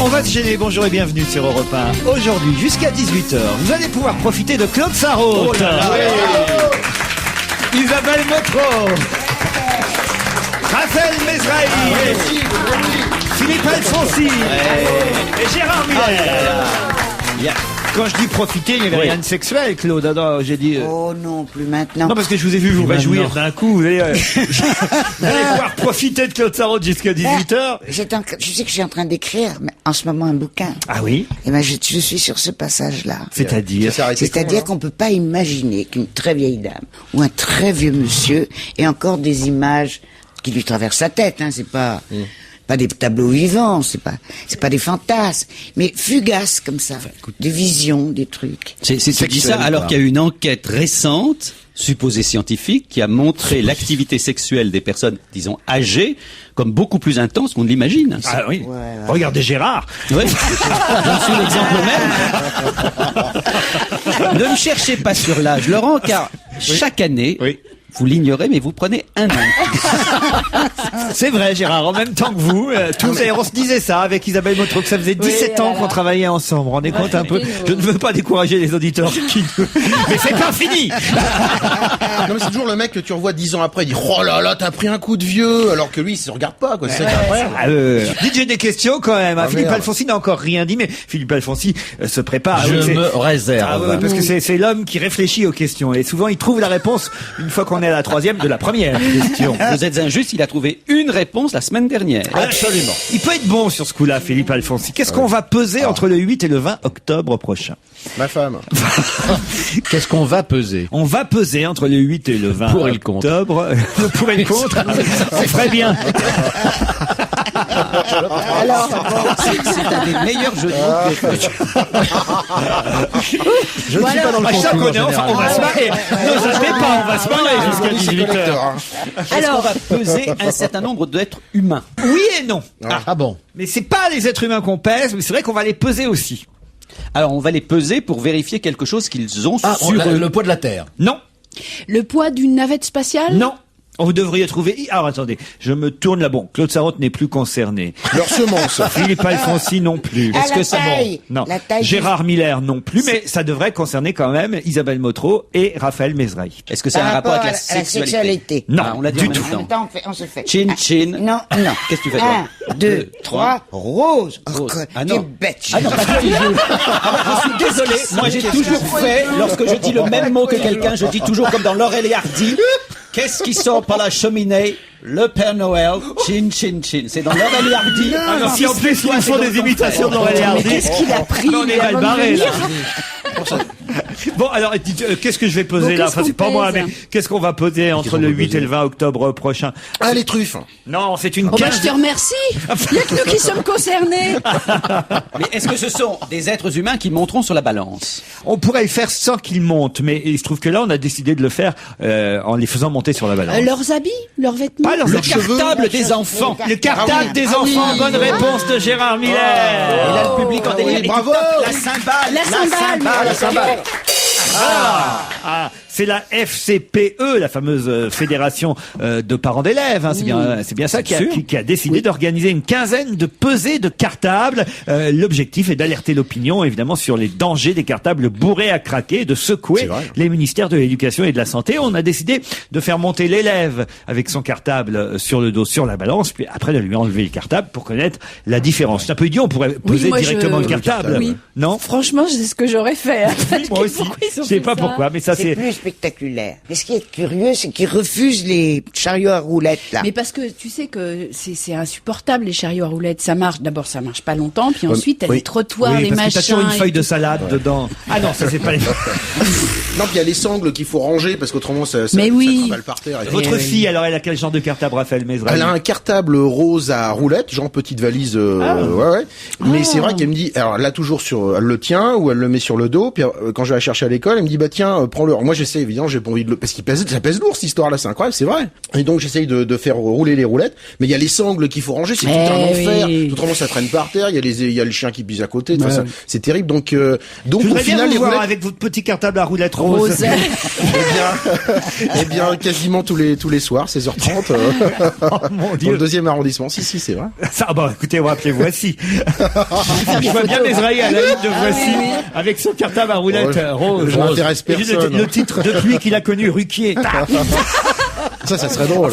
On va se gêner, bonjour et bienvenue sur Europe 1. Aujourd'hui, jusqu'à 18h, vous allez pouvoir profiter de Claude Sarraute, Isabelle Motro, Raphaël Mesrahi, Philippe Alfonsi et Gérard Miller. Quand je dis profiter, il n'y avait rien de sexuel, Claude. Non, j'ai dit. Oh non, plus maintenant. Non, parce que je vous ai vu vous réjouir d'un coup. Vous allez pouvoir profiter de Claude Sarraute jusqu'à 18h. Je sais que je suis en train d'écrire en ce moment un bouquin. Ah oui? Et ben, je suis sur ce passage-là. C'est-à-dire qu'on peut pas imaginer qu'une très vieille dame ou un très vieux monsieur ait encore des images qui lui traversent la tête, hein. C'est pas des tableaux vivants, c'est pas des fantasmes, mais fugaces comme ça, des visions, des trucs. Tu dis ça alors qu'il y a une enquête récente, supposée scientifique, qui a montré l'activité sexuelle des personnes, disons, âgées, comme beaucoup plus intense qu'on ne l'imagine. Ah oui. Ouais. Regardez Gérard. Ouais. J'en suis l'exemple même. Ne me cherchez pas sur l'âge, Laurent, car chaque année, vous l'ignorez, mais vous prenez un an. C'est vrai, Gérard, en même temps que vous, on se disait ça avec Isabelle Motro, que ça faisait 17 ans qu'on travaillait ensemble. Vous vous rendez compte un peu? Je ne veux pas décourager les auditeurs mais c'est pas fini! Non, mais c'est toujours le mec que tu revois 10 ans après, il dit, oh là là, t'as pris un coup de vieux, alors que lui, il se regarde pas, quoi. C'est incroyable. Dites, j'ai des questions quand même. Philippe Alfonsi n'a encore rien dit, mais Philippe Alfonsi se prépare. Je me réserve. Parce que c'est l'homme qui réfléchit aux questions. Et souvent, il trouve la réponse une fois qu'on est à la troisième de la première question. Vous êtes injuste, il a trouvé une réponse la semaine dernière. Absolument. Il peut être bon sur ce coup-là, Philippe Alfonsi. Qu'est-ce qu'on va peser entre le 8 et le 20 octobre prochain? Ma femme. Qu'est-ce qu'on va peser? On va peser entre le 8 et le 20 pour et le contre. Octobre. Le pour et le contre. C'est très bien. Alors, c'est un des meilleurs jeux de mots. Je ne suis pas dans le chaque concours, année, enfin, on va se marrer. Ne zappez pas, on va se marrer jusqu'à 18h. Est-ce qu'on va peser un certain nombre d'êtres humains? Oui et non. Ah bon. Mais c'est pas les êtres humains qu'on pèse, mais c'est vrai qu'on va les peser aussi. Alors, on va les peser pour vérifier quelque chose qu'ils ont sur eux. Le poids de la Terre. Non. Le poids d'une navette spatiale? Non. Vous devriez trouver... Alors attendez, je me tourne là. Bon, Claude Sarraute n'est plus concerné. Leur semence. Philippe Alfonsi non plus. Est-ce que c'est bon? Non. La taille Gérard Miller non plus, mais ça devrait concerner quand même Isabelle Motro et Raphaël Mesrahi. Est-ce que c'est un rapport avec la sexualité? Non, on l'a dit du en tout. même temps. On se fait. Chin, chin. Non. Qu'est-ce que tu fais, toi? 1, 2, 3, rose. Oh, Ah t'es non. bête. Ah non, pas du tout. Je suis désolé. Moi, j'ai toujours fait, lorsque je dis le même mot que quelqu'un, je dis toujours comme dans Laurel et Hardy. Qu'est-ce qui sort par la cheminée? Le Père Noël. Chin, chin, chin. C'est dans Laurel et Hardy. Alors si en plus ils font des imitations de Laurel et Hardy. Qu'est-ce qu'il a pris? On est mal barré là. Bon, alors, qu'est-ce que je vais peser là? Enfin, c'est pas moi, mais qu'est-ce qu'on va peser entre le 8 et le 20 octobre prochain? Ah, les truffes. Non, c'est une Oh bah, 15... je te remercie. Il y a que nous qui sommes concernés. Mais est-ce que ce sont des êtres humains qui monteront sur la balance? On pourrait le faire sans qu'ils montent, mais il se trouve que là, on a décidé de le faire en les faisant monter sur la balance. Leurs habits, leurs vêtements. Pas leurs Le cheveux. cartable des enfants. Le cartable des enfants. Bonne réponse de Gérard Miller. Et là, le public en délire. oui, bravo. La cymbale. La cymbale. C'est la FCPE, la fameuse fédération de parents d'élèves. Hein, c'est bien ça qui a décidé d'organiser une quinzaine de pesées de cartables. L'objectif est d'alerter l'opinion, évidemment, sur les dangers des cartables bourrés à craquer, de secouer les ministères de l'Éducation et de la Santé. On a décidé de faire monter l'élève avec son cartable sur le dos, sur la balance, puis après de lui enlever le cartable pour connaître la différence. C'est un peu idiot, on pourrait peser directement le cartable. Oui. Non? Franchement, c'est ce que j'aurais fait. Oui, moi aussi. Je sais pas pourquoi, mais ça C'est plus spectaculaire. Mais ce qui est curieux, c'est qu'ils refusent les chariots à roulettes, là. Mais parce que tu sais que c'est insupportable, les chariots à roulettes. Ça marche, d'abord ça marche pas longtemps, puis ensuite t'as les trottoirs, les parce machins. que t'as toujours une feuille de salade dedans. Ah non, ça c'est pas les... Non, puis il y a les sangles qu'il faut ranger parce qu'autrement ça travaille par terre. Votre fille, alors, elle a quel genre de cartable, Raphaël Mesrahi? Elle a un cartable rose à roulettes, genre petite valise, ouais. Mais c'est vrai qu'elle me dit, alors elle l'a toujours elle le tient ou elle le met sur le dos, puis quand je vais la chercher à l'école, elle me dit, bah tiens, prends-le. Alors, moi, j'essaie, évidemment, j'ai pas envie de parce ça pèse lourd, cette histoire-là, c'est incroyable, c'est vrai. Et donc, j'essaye de faire rouler les roulettes, mais il y a les sangles qu'il faut ranger, c'est tout un enfer. Autrement, ça traîne par terre, il y a le chien qui pisse à côté, ça, c'est terrible. Donc au final, les roulettes, avec votre petit cartable à roulettes rose. eh bien, quasiment tous les soirs, 16h30, mon Dieu. dans le 2e arrondissement. Si, c'est vrai. Ça, écoutez, on va appeler Voici. Je vois bien Mesrahi à la ligne de Voici, avec son cartable à roulettes rose. Je m'intéresse personne. Le titre depuis qu'il a connu Ruquier. Ça serait drôle.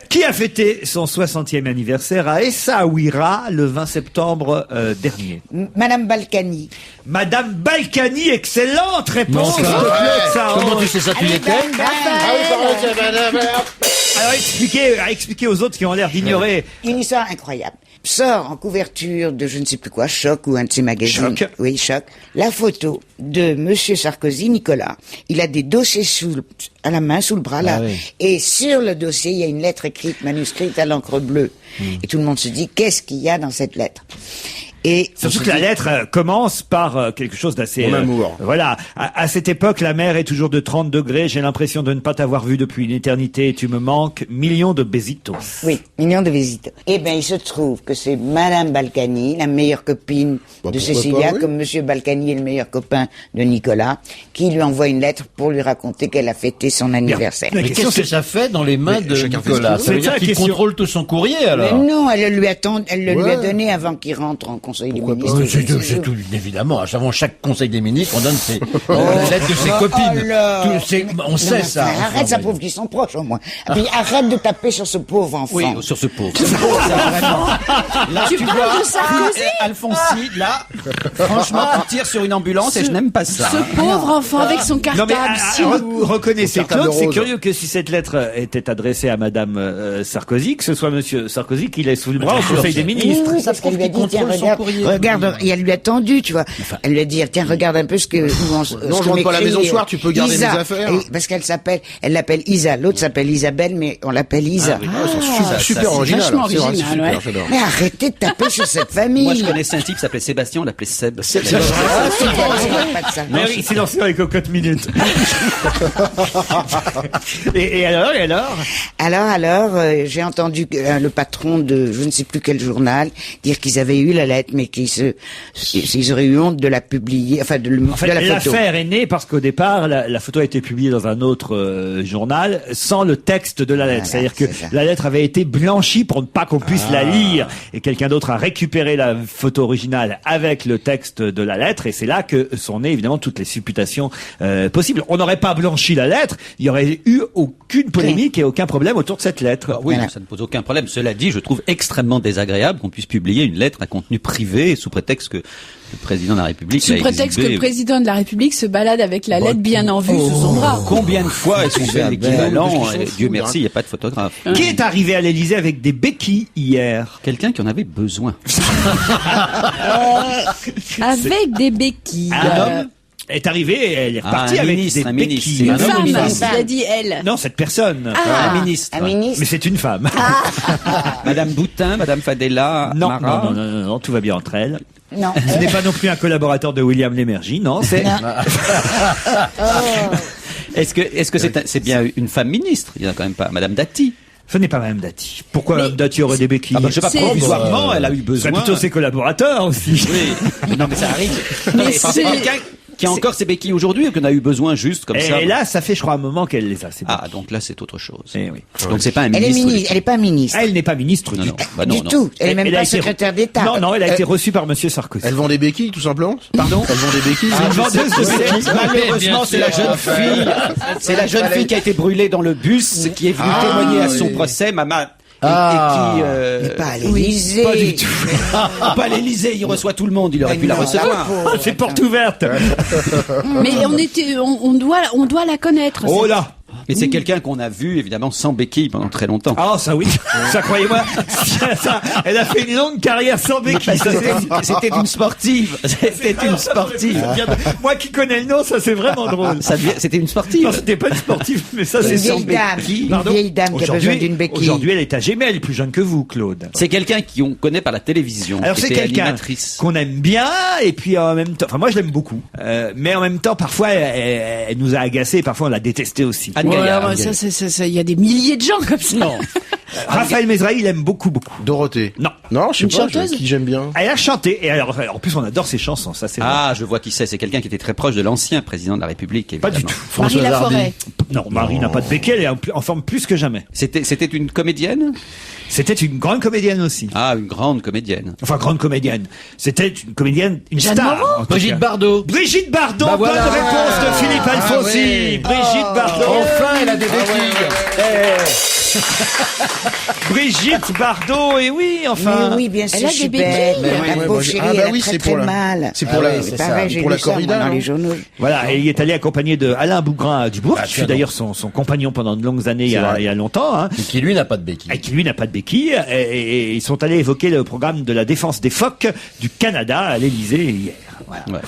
Qui a fêté son 60e anniversaire à Essaouira le 20 septembre dernier? Madame Balkany. Madame Balkany, excellente réponse de Claude Sarraute. Comment tu sais ça, tu l'étais? Alors expliquez aux autres qui ont l'air d'ignorer. Une histoire incroyable. Sort en couverture de je ne sais plus quoi, Choc ou un de ces magazines. Choc. Oui, Choc. La photo de Monsieur Sarkozy, Nicolas. Il a des dossiers à la main, sous le bras, là. oui. Et sur le dossier, il y a une lettre écrite, manuscrite à l'encre bleue. Et tout le monde se dit, qu'est-ce qu'il y a dans cette lettre? Et surtout que la lettre commence par quelque chose d'assez... Mon amour. Voilà. À cette époque, la mer est toujours de 30 degrés. J'ai l'impression de ne pas t'avoir vu depuis une éternité. Tu me manques. Millions de besitos. oui, millions de visites. Eh ben, il se trouve que c'est Madame Balkany, la meilleure copine de Cécilia, comme Monsieur Balkany est le meilleur copain de Nicolas, qui lui envoie une lettre pour lui raconter qu'elle a fêté son anniversaire. Mais qu'est-ce que ça fait dans les mains de Nicolas? Ça veut dire qu'il contrôle tout son courrier, alors? Mais non, elle le lui a donné avant qu'il rentre en Conseil des ministres. C'est tout, évidemment. Avant chaque Conseil des ministres, on donne la lettre de ses copines. On sait ça. Arrête, ça prouve qu'ils sont proches, au moins. Et puis, arrête de taper sur ce pauvre enfant. Oui, sur ce pauvre. Là, tu vois, Alfonsi, là, franchement, tu tires sur une ambulance et je n'aime pas ça. Ce pauvre enfant avec son cartable. Reconnaissez cartable Claude, c'est rose. curieux que si cette lettre était adressée à Madame Sarkozy, que ce soit Monsieur Sarkozy qui l'ait sous le bras au Conseil des ministres. Oui, parce qu'elle lui a dit, tiens, regarde, et elle lui a tendu, tu vois. Elle lui a dit, tiens, regarde un peu ce que... Non, je rentre pas à la maison ce soir, tu peux garder Isa. mes affaires. Et parce elle l'appelle Isa. L'autre s'appelle Isabelle, mais on l'appelle Isa. C'est super original. vachement C'est vrai, c'est original, super, ouais. j'adore. Mais arrêtez de taper sur cette famille. Moi, je connaissais un type qui s'appelait Sébastien, on l'appelait Seb. C'est pas de ça. Mais oui, silencieux avec cocotte minute. et alors Alors, j'ai entendu le patron de je ne sais plus quel journal dire qu'ils avaient eu la lettre, mais qu'ils auraient eu honte de la publier, de la photo. L'affaire est née parce qu'au départ, la photo a été publiée dans un autre journal sans le texte de la lettre. Voilà, C'est-à-dire que c'est ça. la lettre avait été blanchie pour ne pas qu'on puisse la lire. Et quelqu'un d'autre a récupéré la photo originale avec le texte de la lettre. Et c'est là que sont nées évidemment toutes les supputations possibles. On n'aurait pas blanchi la lettre, il n'y aurait eu aucune polémique et aucun problème autour de cette lettre. Oui, Voilà. ça ne pose aucun problème. Cela dit, je trouve extrêmement désagréable qu'on puisse publier une lettre à contenu privé sous prétexte que le président de la République Sous l'a prétexte que exhibé. le président de la République se balade avec la lettre bien en vue sous son bras. Combien de fois est-ce qu'on fait l'équivalent? Qu'est-ce qu'ils sont Dieu fous, merci, il n'y a pas de photographe. Qui est arrivé à l'Élysée avec des béquilles hier? Quelqu'un qui en avait besoin. Avec des béquilles. Un homme est arrivé, elle est repartie un avec ministre, des un ministre. béquilles. C'est Une femme, femme. il a dit elle. Non, cette personne. Un ministre. Un ministre. Mais c'est une femme. Madame Boutin, Madame Fadela, Non, Mara. non, tout va bien entre elles. Non. Ce n'est pas non plus un collaborateur de William Lémergie, non, c'est... Est-ce que c'est bien une femme ministre? Il n'y en a quand même pas. Madame Dati. Ce n'est pas Madame Dati. Pourquoi Madame Dati aurait des béquilles? Je sais pas, C'est- provisoirement, elle a eu C'est besoin. plutôt ses collaborateurs aussi. Oui. Non, mais ça arrive. Mais C'est c'est- quelqu'un qui a encore ses béquilles aujourd'hui ou qu'on a eu besoin juste comme ça? Et là, ça fait, je crois, un moment qu'elle les a. Ces Ah, donc là, c'est autre chose. béquilles. Eh oui. Donc c'est pas un Elle est ministre. ministre. Elle est pas ministre. Ah, elle n'est pas ministre Non, du non. tout. Bah non, du non. tout. Elle est même Elle a pas été- secrétaire d'État. Non, elle a été reçue par Monsieur Sarkozy. Elle vend des béquilles, tout simplement? Pardon? Elle vend des béquilles? Une vendeuse de C'est- Malheureusement, c'est la jeune fille. C'est la jeune fille qui a été brûlée dans le bus, qui est venue témoigner à son procès, maman. Et qui, Mais pas à l'Élysée. pas du tout. Pas à l'Élysée, il reçoit tout le monde, il aurait pu la Non, recevoir. pauvre. C'est porte ouverte. Mais on doit la connaître. Oh là. Mais c'est quelqu'un qu'on a vu, évidemment, sans béquille pendant très longtemps. Ah, ça oui. Ça, croyez-moi. Elle a fait une longue carrière sans béquille. C'était une sportive. C'était une sportive. Moi qui connais le nom, ça c'est vraiment drôle. C'était une sportive. Non, c'était pas une sportive, mais ça Une c'est sans vieille dame, béquille. une vieille dame qui a besoin d'une béquille. Aujourd'hui, elle est âgée, mais elle est plus jeune que vous, Claude. C'est quelqu'un qu'on connaît par la télévision. Alors c'est quelqu'un qu'on aime bien, et puis en même temps, enfin moi je l'aime beaucoup, mais en même temps parfois elle nous a agacés, parfois on l'a détesté aussi. Il y a des milliers de gens comme ça. Non. Raphaël Mesrahi, il aime beaucoup. Dorothée. Non. Non, je sais Une pas, chanteuse qui j'aime bien. Elle a chanté, et alors en plus on adore ses chansons, ça c'est vrai. Ah, je vois qui c'est. C'est quelqu'un qui était très proche de l'ancien président de la République, évidemment. Pas du tout. Marie Laforêt. Non, Marie n'a pas de béquille, elle est en forme plus que jamais. C'était une comédienne? C'était une grande comédienne aussi. Ah, une grande comédienne. Enfin, grande comédienne. C'était une comédienne, une Jeanne star. Moreau en tout Brigitte cas. Bardot. Brigitte Bardot, Bah voilà. bonne réponse de Philippe Alfonsi. ouais. Brigitte Bardot. Enfin, elle a des béquilles. Brigitte Bardot, et oui, enfin. Mais oui, bien sûr, Elle a je suis des bête. béquilles. La pauvre chérie, elle a très très mal. C'est pour la, C'est pareil, j'ai pour lu la ça moi, corrida, dans non les journaux. Voilà, et il est allé accompagné de Alain Bougrain à Dubourg, qui fut canon. d'ailleurs son compagnon pendant de longues années il y vrai. a longtemps, hein, Et qui lui n'a pas de béquilles. et qui lui n'a pas de béquille, et ils sont allés évoquer le programme de la défense des phoques du Canada à l'Élysée hier. Voilà. Ouais.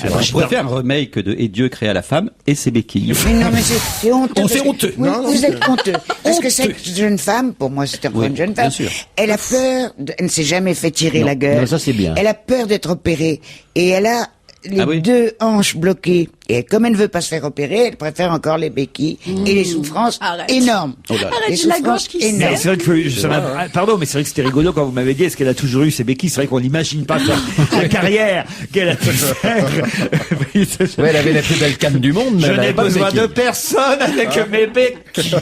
Alors, je pourrais faire un remake de Et Dieu créa la femme et ses béquilles. Mais non, mais c'est honteux. On parce fait que- honteux. Oui, Non, non, vous êtes honteux. Parce que cette jeune femme, pour moi, c'est encore Oui, une jeune bien femme. sûr. Elle a peur, elle ne s'est jamais fait tirer la gueule. non, ça, c'est bien. Elle a peur d'être opérée. Et elle a les Ah oui. deux hanches bloquées. Et comme elle ne veut pas se faire opérer, elle préfère encore les béquilles et les souffrances Arrête. énormes. Oh là là. Arrête, Les j'ai la souffrances gorge qui Mais énormes. c'est vrai que pardon, mais c'est vrai que c'était rigolo quand vous m'avez dit est-ce qu'elle a toujours eu ses béquilles. C'est vrai qu'on n'imagine pas la carrière qu'elle a pu faire. Oui, c'est- Ouais, elle avait la plus belle canne du monde, mais Je elle avait n'ai pas de besoin béquilles. de personne avec mes béquilles.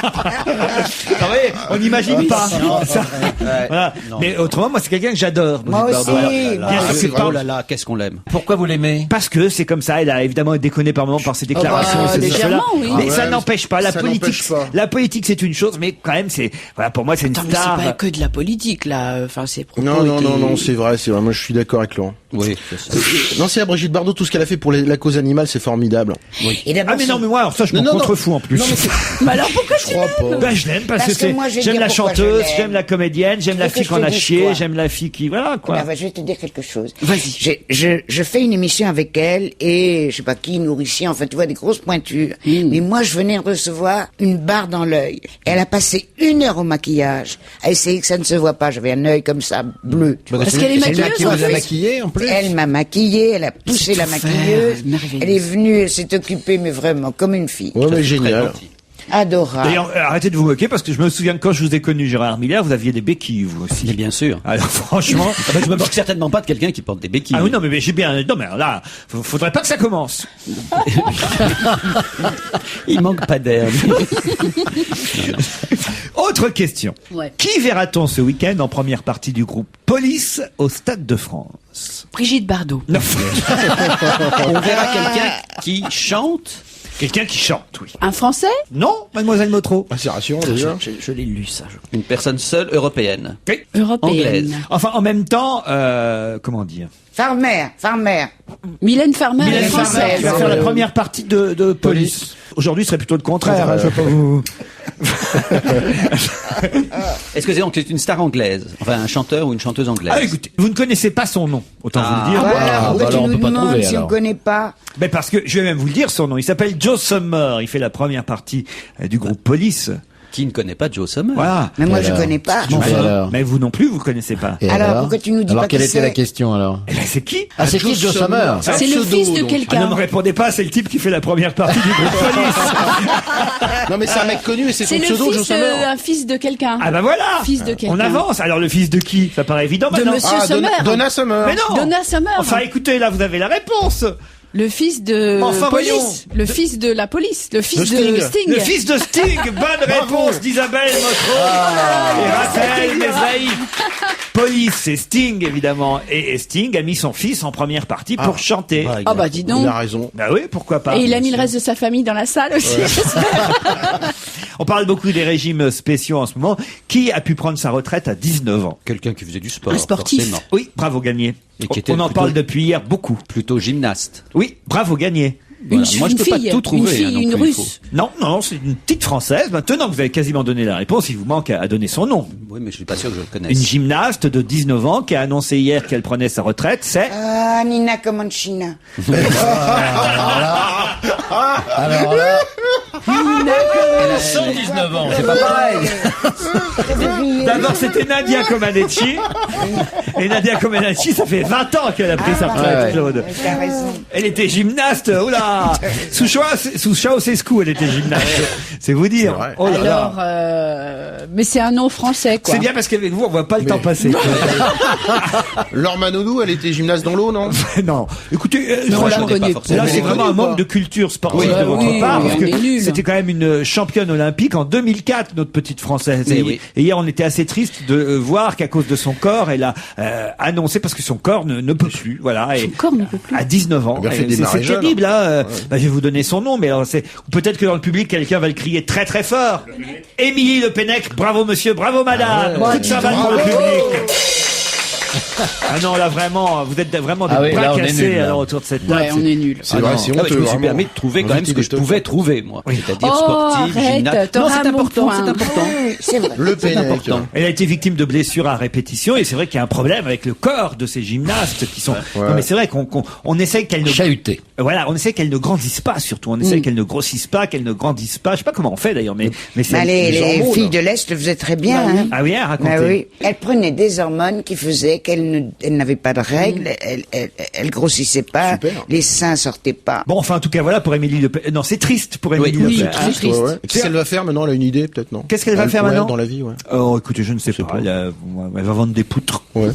Vous voyez, on n'imagine pas. Ça. Voilà. Mais autrement, moi, c'est quelqu'un que j'adore. Moi Brigitte aussi. Bardot. Moi Bien sûr, aussi. c'est pas- Oh là là, qu'est-ce qu'on l'aime. Pourquoi vous l'aimez? Parce que c'est comme ça, elle a évidemment déconné par moments par ses déclarations. bah, ceci, légèrement, cela. oui. Mais Ah ça ouais, n'empêche pas. ça n'empêche pas. La politique, c'est une chose, mais quand même, voilà, pour moi, c'est une Attends, mais star. c'est pas que de la politique, là. Enfin, c'est propos Non, non, étaient- non, c'est vrai. Moi, je suis d'accord avec Laurent. Oui. Non, c'est à Brigitte Bardot, tout ce qu'elle a fait pour la cause animale, c'est formidable. Et d'abord, Ah, mais non, c'est- mais moi, alors ça, je m'en Non, non, contrefous en plus. Non, mais c'est- Mais alors pourquoi je crois pas. Ben, je l'aime parce, Parce que que moi, je vais j'aime dire la pourquoi je chanteuse, l'aime. j'aime la comédienne, j'aime Tu la veux que fille je qu'on te a dise chier, quoi j'aime la fille qui, voilà, quoi. Ah bah, je vais te dire quelque chose. Vas-y. Je fais une émission avec elle et je sais pas qui, nourricier, enfin tu vois des grosses pointures. Mais moi je venais recevoir une barre dans l'œil. Elle a passé 1 heure au maquillage à essayer que ça ne se voit pas. J'avais un œil comme ça bleu. tu vois. Parce qu'elle est C'est elle maquilleuse, qui vous en a fait. maquillé, en plus. Elle m'a maquillée, elle a poussé sait la tout maquilleuse. faire, merveilleuse. Elle est venue, elle s'est occupée mais vraiment comme une fille. Ouais, mais génial. Adorable. D'ailleurs, arrêtez de vous moquer parce que je me souviens que quand je vous ai connu, Gérard Miller, vous aviez des béquilles, vous aussi. Mais bien sûr. Alors, franchement. Ah ben, je me moque certainement pas de quelqu'un qui porte des béquilles. Ah oui, non, mais j'ai bien, non, mais là, faudrait pas que ça commence. Il manque pas d'air. Autre question. Ouais. Qui verra-t-on ce week-end en première partie du groupe Police au Stade de France? Brigitte Bardot. Non. On verra quelqu'un qui chante. Quelqu'un qui chante, oui. Un Français? Non, mademoiselle Motro. Ah, c'est rassurant, déjà. Je l'ai lu ça. Une personne seule européenne. Oui. Européenne. Anglaise. Enfin, en même temps, comment dire? Farmer. Mylène Farmer Mylène est Farmer, française. qui va faire la première partie de Police. Aujourd'hui, ce serait plutôt le contraire. Je vais pas vous... Est-ce que c'est une star anglaise? Enfin, un chanteur ou une chanteuse anglaise? Ah, écoutez, vous ne connaissez pas son nom, autant vous le dire. Voilà, pourquoi bah tu alors, on nous peut pas demandes trouver, si on alors. connaît pas? Mais parce que, je vais même vous le dire, son nom. Il s'appelle Joe Summer. Il fait la première partie du groupe Police. Qui ne connaît pas Joe Summer? Voilà. Mais moi Et je alors connais pas. Et alors Mais vous non plus, vous connaissez pas. Et Alors, pourquoi tu nous dis alors, pas quelle qui était la c'est question, alors? Eh ben, c'est qui? Ah, c'est qui Joe Summer? C'est le fils de Ah, ne quelqu'un. me répondez pas, c'est le type qui fait la première partie du groupe Police. Non, mais c'est un mec connu et c'est son C'est le pseudo, Joe fils Summer. un fils de quelqu'un. Ah bah voilà. Fils de quelqu'un. On avance. Alors le fils de qui? Ça paraît évident De maintenant. Monsieur Summer. Donna Summer. Mais non. Donna Summer. Enfin, écoutez, là, vous avez la réponse. Le fils de Enfin, voyons. police. Le fils de la police. Le fils De de Sting. Sting. Le fils de Sting. Bonne réponse d'Isabelle Motro et Raphaël Mesrahi. Police, c'est Sting, évidemment. Et Sting a mis son fils en première partie pour chanter. Ah bah dis Il donc. a raison. Bah oui, pourquoi pas. Et il a mis le reste de sa famille dans la salle aussi, j'espère. On parle beaucoup des régimes spéciaux en ce moment. Qui a pu prendre sa retraite à 19 ans? Quelqu'un qui faisait du sport. Un sportif. forcément. Oui, bravo Gagné. Et qui était On en plutôt- parle depuis hier beaucoup. Plutôt gymnaste. Oui, bravo Gagné. Une Moi, je peux fille, pas tout trouver. une fille, non une plus, il faut- Russe. Non, c'est une petite Française. Maintenant que vous avez quasiment donné la réponse, il vous manque à donner son nom. Oui, mais je suis pas sûr que je le connaisse. Une gymnaste de 19 ans qui a annoncé hier qu'elle prenait sa retraite, c'est... Ah, Nina Comanchina. Alors là, elle a 119 ans, c'est pas pareil. D'abord, c'était Nadia Comaneci. Et Nadia Comaneci, ça fait 20 ans qu'elle a pris sa retraite, Claude. T'as raison. Elle était gymnaste, oula. Sous Ceausescu, elle était gymnaste. C'est vous dire. C'est vrai. Oh là là. Alors, mais c'est un nom français, quoi. C'est bien parce qu'avec vous, on voit pas le temps passer. Laure Manodou, elle était gymnaste dans l'eau, non? Non. Écoutez, Non, on la franchement, connaît pas forcément. là, c'est Mais vraiment connue, un manque quoi. de culture sportive Oui, de votre oui, part, oui, parce on est que nuls. c'était quand même une championne olympique en 2004, notre petite Française. Mais Et, oui. et hier, on était assez triste de voir qu'à cause de son corps, elle a annoncé, parce que son corps ne peut plus, voilà. Et Son corps ne peut plus. à 19 ans. Elle a bien fait de C'est démarrer jeune, terrible, hein. Je vais vous donner son nom, mais alors ou peut-être que dans le public, quelqu'un va le crier très très fort. Émilie Le Pennec, bravo monsieur, bravo madame. Toute sa vanne pour le public. Ah non, là vraiment, vous êtes vraiment des Ah oui, bras là, on est cassés nuls, là. alors, autour de cette table. Ouais, on est nuls. C'est vrai, c'est Ah ouais, honteux. je me suis vraiment. permis de trouver quand même ce que je pouvais trouver, moi. C'est-à-dire Oh, sportif, arrête, gymnaste. t'auras Non, c'est un bon important, point. c'est important. Oui, c'est vrai. Le C'est Pennec. important. Elle a été victime de blessures à répétition et c'est vrai qu'il y a un problème avec le corps de ces gymnastes qui sont. Non mais c'est vrai qu'on essaie qu'elles ne. Chahuté. Voilà, on essaie qu'elles ne grandissent pas surtout. On essaie qu'elles ne grossissent pas, qu'elles ne grandissent pas. Je sais pas comment on fait d'ailleurs, mais c'est. Bah, les hormones, filles là. de l'Est le faisaient très bien. Hein. Ah oui, racontez. Bah oui. Elles prenaient des hormones qui faisaient qu'elles n'avaient pas de règles, elles grossissaient pas, Super. les seins sortaient pas. Bon, enfin en tout cas voilà pour Émilie Le Pen. Non, c'est triste pour Émilie Oui, Le oui, Pen. triste. Ouais, ouais. Qu'est-ce qu'elle va faire maintenant? Elle a une idée, peut-être, non? Qu'est-ce qu'elle va faire Ouais, maintenant dans la vie, ouais. Oh, écoutez, je ne sais pas. Elle va vendre des poutres. Ouais.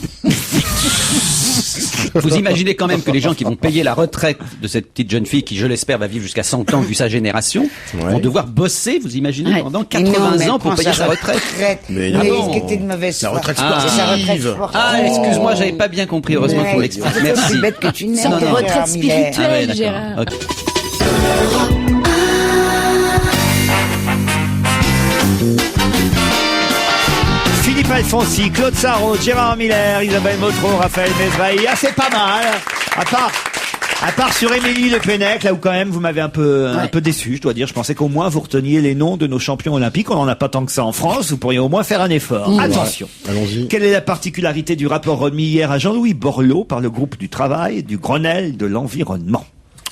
Vous imaginez quand même que les gens qui vont payer la retraite de cette petite jeune fille qui, je l'espère, va vivre jusqu'à 100 ans vu sa génération, vont devoir bosser, vous imaginez, Ouais. pendant Et non, 80 mais ans elle pour prend payer sa retraite. Mais Mais non. ce qui était de mauvaise La foi. retraite C'est sa retraite sportive. sportive. Ah, excuse-moi, j'avais pas bien compris. Heureusement qu'on l'explique. C'est Merci. aussi bête que tu n'es. C'est une Gérard retraite Miller. spirituelle, Ah ouais, d'accord. Gérard. Ok. Philippe Alfonsi, Claude Sarraud, Gérard Miller, Isabelle Motro, Raphaël Mesrahi. Ah, c'est pas mal. À part sur Émilie Le Pennec, là où quand même vous m'avez un peu déçu, je dois dire. Je pensais qu'au moins vous reteniez les noms de nos champions olympiques. On n'en a pas tant que ça en France. Vous pourriez au moins faire un effort. Attention. Allons-y. Quelle est la particularité du rapport remis hier à Jean-Louis Borloo par le groupe du travail du Grenelle de l'environnement?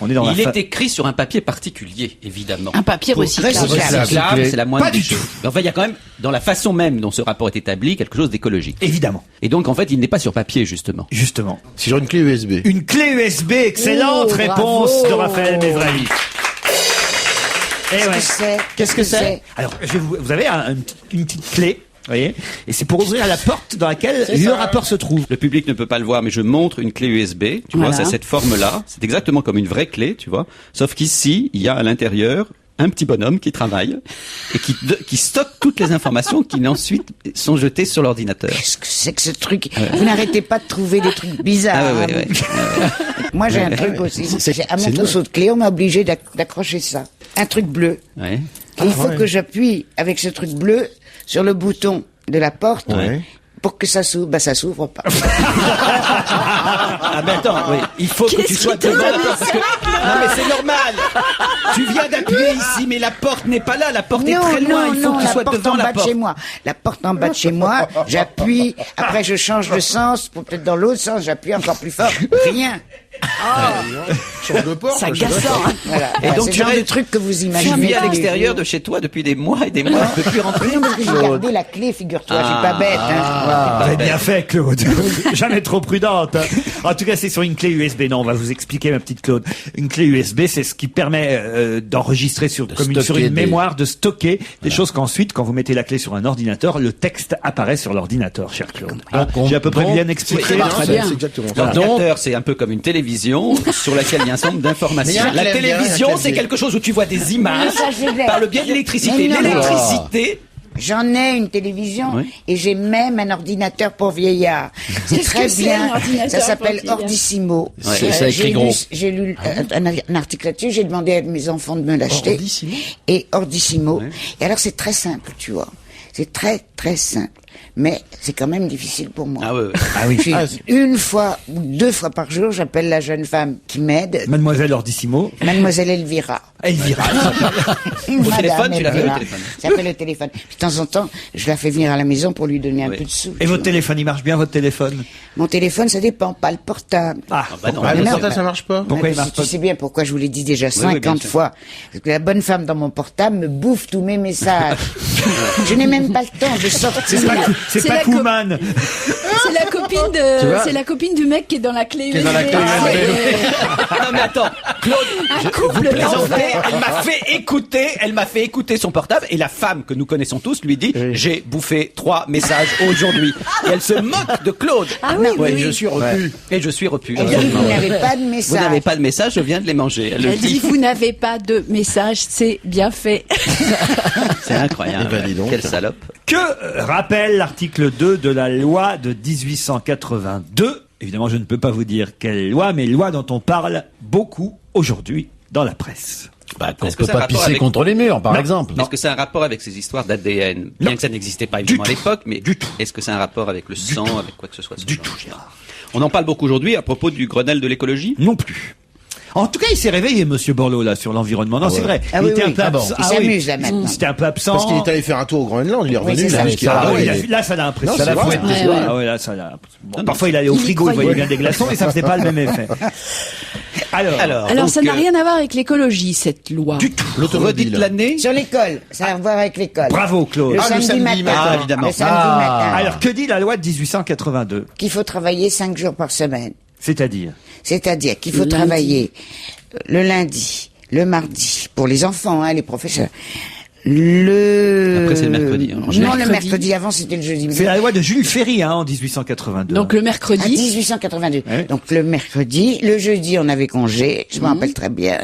On est dans Il la est écrit sur un papier particulier, évidemment. Un papier recyclable. Recyclable, c'est la moindre Pas des du choses. tout. Mais enfin, il y a quand même, dans la façon même dont ce rapport est établi, quelque chose d'écologique. Évidemment. Et donc, en fait, il n'est pas sur papier, justement. Justement. C'est genre une clé USB. Une clé USB. Excellente Oh, réponse bravo. de Raphaël Mesrahi. Eh ouais. Qu'est-ce que c'est? Alors, vous avez une petite clé, vous voyez, et c'est pour ouvrir la porte dans laquelle le rapport se trouve. Le public ne peut pas le voir, mais je montre une clé USB. Tu vois, c'est cette forme-là. C'est exactement comme une vraie clé, tu vois. Sauf qu'ici, il y a à l'intérieur un petit bonhomme qui travaille et qui stocke toutes les informations qui ensuite sont jetées sur l'ordinateur. Qu'est-ce que c'est que ce truc? Vous n'arrêtez pas de trouver des trucs bizarres. Ah ouais. Moi, j'ai un truc aussi. À mon c'est trousseau de clés, on m'a obligé d'accrocher ça. Un truc bleu. Ouais. Et il faut que j'appuie avec ce truc bleu sur le bouton de la porte Ouais. pour que ça s'ouvre. Bah, ça s'ouvre pas. Ah ben attends, oui. Il faut que tu sois devant la porte parce que non mais c'est normal. Tu viens d'appuyer ici, mais la porte n'est pas là. La porte est très loin. Il faut que tu sois devant la en bas de porte. chez moi. La porte en bas de chez moi, j'appuie. Après, je change de sens pour peut-être dans l'autre sens. J'appuie encore plus fort. Rien. Change de porte. C'est je sais pas. agaçant, hein. Voilà. Et donc, c'est le tu genre restes- de truc que vous Tu imaginez. vis à tous les l'extérieur jours. de chez toi depuis des mois et des mois. Tu peux plus rentrer. Non, parce que j'ai gardé la clé, figure-toi. Je suis pas bête. Hein. Vous avez bien fait, Claude. Jamais trop prudente. En tout cas, c'est sur une clé USB. Non, on va vous expliquer, ma petite Claude. Une clé USB, c'est ce qui permet d'enregistrer sur stocker une des- mémoire, de stocker des choses qu'ensuite, quand vous mettez la clé sur un ordinateur, le texte apparaît sur l'ordinateur, cher Claude. J'ai à peu près bien expliqué. Très bien, Très c'est bien. c'est exactement ça. L'ordinateur, c'est un peu comme une télévision sur laquelle il y a un certain nombre Mais il y d'informations. a un La clavier, télévision, il y a un c'est clavier. quelque chose où tu vois des images Mais ça, je l'ai. par le biais de l'électricité. Mais non. L'électricité, J'en ai une télévision Oui. et j'ai même un ordinateur pour vieillards. C'est Qu'est-ce très que c'est, bien. un ordinateur Ça s'appelle pour vieillards? Ordissimo. C'est ça écrit J'ai gros. j'ai lu un article là-dessus. J'ai demandé à mes enfants de me l'acheter. Ordissimo. Et Ordissimo. Ouais. Et alors c'est très simple, tu vois. C'est très très simple. mais c'est quand même difficile pour moi. Ah ouais. Ah oui. Puis, une fois ou 2 fois par jour, j'appelle la jeune femme qui m'aide, Mademoiselle Ordissimo. Mademoiselle Elvira. Elvira. Madame téléphone, tu l'appelles Elvira. au téléphone. J'appelle au téléphone. Puis, de temps en temps, je la fais venir à la maison pour lui donner un peu de sous. Et votre téléphone, il marche bien, votre téléphone? Mon téléphone, ça dépend, pas le portable. Ah, bah non. Ah, le Non, portable, bah- ça marche pas? pourquoi il Tu marche pas? sais bien pourquoi je vous l'ai dit déjà oui, 50 bien sûr. fois. Parce que la bonne femme dans mon portable me bouffe tous mes messages. Je n'ai même pas le temps de sortir. C'est C'est pas la Kuhlmann. C'est la copine c'est la copine du mec qui est dans la clé USB. dans la clé Non mais attends, Claude, Un couple Plaisantais, d'enfer. elle m'a fait écouter son portable et la femme que nous connaissons tous lui dit j'ai bouffé 3 messages aujourd'hui. Et elle se moque de Claude. Ah oui, Ouais, oui, je oui. suis repu. Et je suis repu. Elle dit, vous n'avez pas de vous message. n'avez pas de message, je viens de les manger. Elle le Elle dit, dit. vous n'avez pas de message, c'est bien fait. C'est incroyable. Eh ben, dis donc. Quelle salope. Que rappelle l'article 2 de la loi de 1882? Évidemment, je ne peux pas vous dire quelle loi, mais loi dont on parle beaucoup aujourd'hui dans la presse. Bah, qu'on Est-ce que peut ça a pas rapport pisser avec- contre les murs, par exemple. Est-ce que c'est un rapport avec ces histoires d'ADN? Bien que ça n'existait pas évidemment à l'époque, mais est-ce que c'est un rapport avec le sang, avec quoi que ce soit? Du tout, Gérard. On en parle beaucoup aujourd'hui à propos du Grenelle de l'écologie. Non plus. En tout cas, il s'est réveillé, Monsieur Borloo, là, sur l'environnement. Non, c'est vrai. Ah il oui, était oui. un peu Ah bon. absent. Il s'amuse, là, maintenant. C'était un peu absent. Parce qu'il est allé faire un tour au Groenland, il est revenu. c'est il a ça. vu ce qu'il y Ah a. Ah oui, Ouais, là, ça l'a impressionné. Non, Ça l'a c'est vrai. fouetté. Ouais, ouais. Ah ouais, là, ça l'a. Bon, parfois, il allait au Il y frigo, il voyait croyait. bien des glaçons, et ça faisait pas le même effet. Alors, Alors, donc, ça n'a rien à voir avec l'écologie, cette loi. du tout. L'automobile. Redites l'année. Sur l'école, ça a à voir avec l'école. Bravo, Claude. Le Ah, le samedi samedi matin. matin, évidemment. Le samedi Ah. matin. Alors, que dit la loi de 1882? Qu'il faut travailler 5 jours par semaine. C'est-à-dire? C'est-à-dire qu'il faut Le lundi. travailler le lundi, le mardi, pour les enfants, les professeurs. Le... Après, c'est le mercredi, hein, en Non, général. le mercredi, avant c'était le jeudi. C'est la loi de Jules Ferry, en 1882. Donc le À mercredi, 1882. Ouais. Donc le mercredi, le jeudi on avait congé, je me rappelle très bien,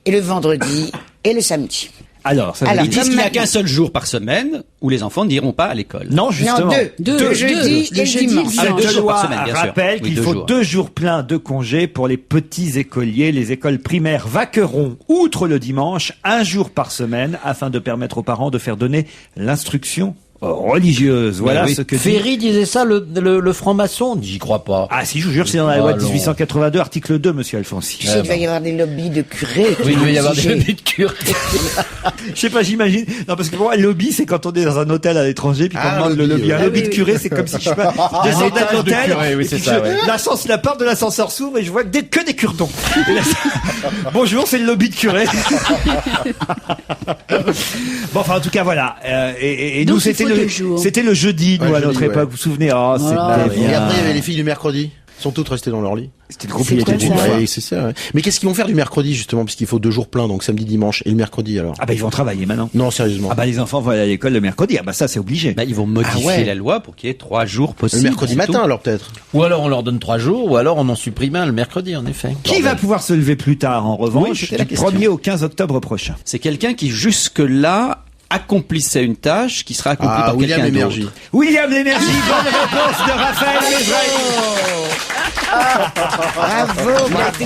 et le vendredi et le samedi. Alors, ça veut Alors, Ils dire... disent qu'il n'y a maintenant- qu'un seul jour par semaine où les enfants n'iront pas à l'école. Non, justement. Non, deux. Deux. Le jeudi Le et le jeudi, dimanche. le Ah, dimanche. deux La jours par loi semaine, bien sûr. rappelle Oui, qu'il 2 faut jours. 2 jours pleins de congés pour les petits écoliers. Les écoles primaires vaqueront, outre le dimanche, 1 jour par semaine afin de permettre aux parents de faire donner l'instruction religieuse. Voilà Oui. ce que dit... Ferry disait ça, le franc-maçon. J'y crois pas. Ah si, je vous jure, c'est dans la loi de non. 1882, article 2, monsieur Alfonsi. Tu sais, il va y avoir des lobbies de curés. Oui, il doit y avoir des Obligés. lobbies de curés. Je sais pas, j'imagine. Non, parce que pour moi, lobby, c'est quand on est dans un hôtel à l'étranger, puis qu'on Ah, demande le lobby, lobby. Un ouais. lobby Ah, de oui, curé, c'est comme si je sais pas, je descendais de étage de l'hôtel, curé, oui, et c'est puis ça, je- ouais. la porte de l'ascenseur s'ouvre et je vois que des curtons. Et là, bonjour, c'est le lobby de curé. Bon, enfin, en tout cas, voilà. Et Donc, nous, il c'était faut le, 2 jours. c'était le jeudi, nous, Ouais, à notre jeudi, ouais. époque. Vous vous souvenez? Oh, Voilà. c'était Et bien. après, il y avait les filles du mercredi. Ils sont toutes restées dans leur lit. C'était le groupe, C'est il était quoi, d'une ça fois. Ouais, c'est ça, ouais. Mais qu'est-ce qu'ils vont faire du mercredi, justement, puisqu'il faut 2 jours pleins, donc samedi, dimanche, et le mercredi, alors? Ah bah, ils vont travailler maintenant. Non, sérieusement. Ah bah, les enfants vont aller à l'école le mercredi. Ah bah, ça, c'est obligé. Bah, ils vont modifier Ah ouais. la loi pour qu'il y ait 3 jours Le possibles. mercredi c'est matin, tout. alors, peut-être. Ou alors on leur donne 3 jours, ou alors on en supprime un le mercredi, en effet. Qui va pouvoir se lever plus tard, en revanche, Oui, c'était la du question. 1er au 15 octobre prochain? C'est quelqu'un qui jusque-là accomplissait une tâche qui sera accomplie Ah, par William quelqu'un Lémergie. d'autre. William Lémergie, bonne réponse de Raphaël Mézrec. Bravo, bravo.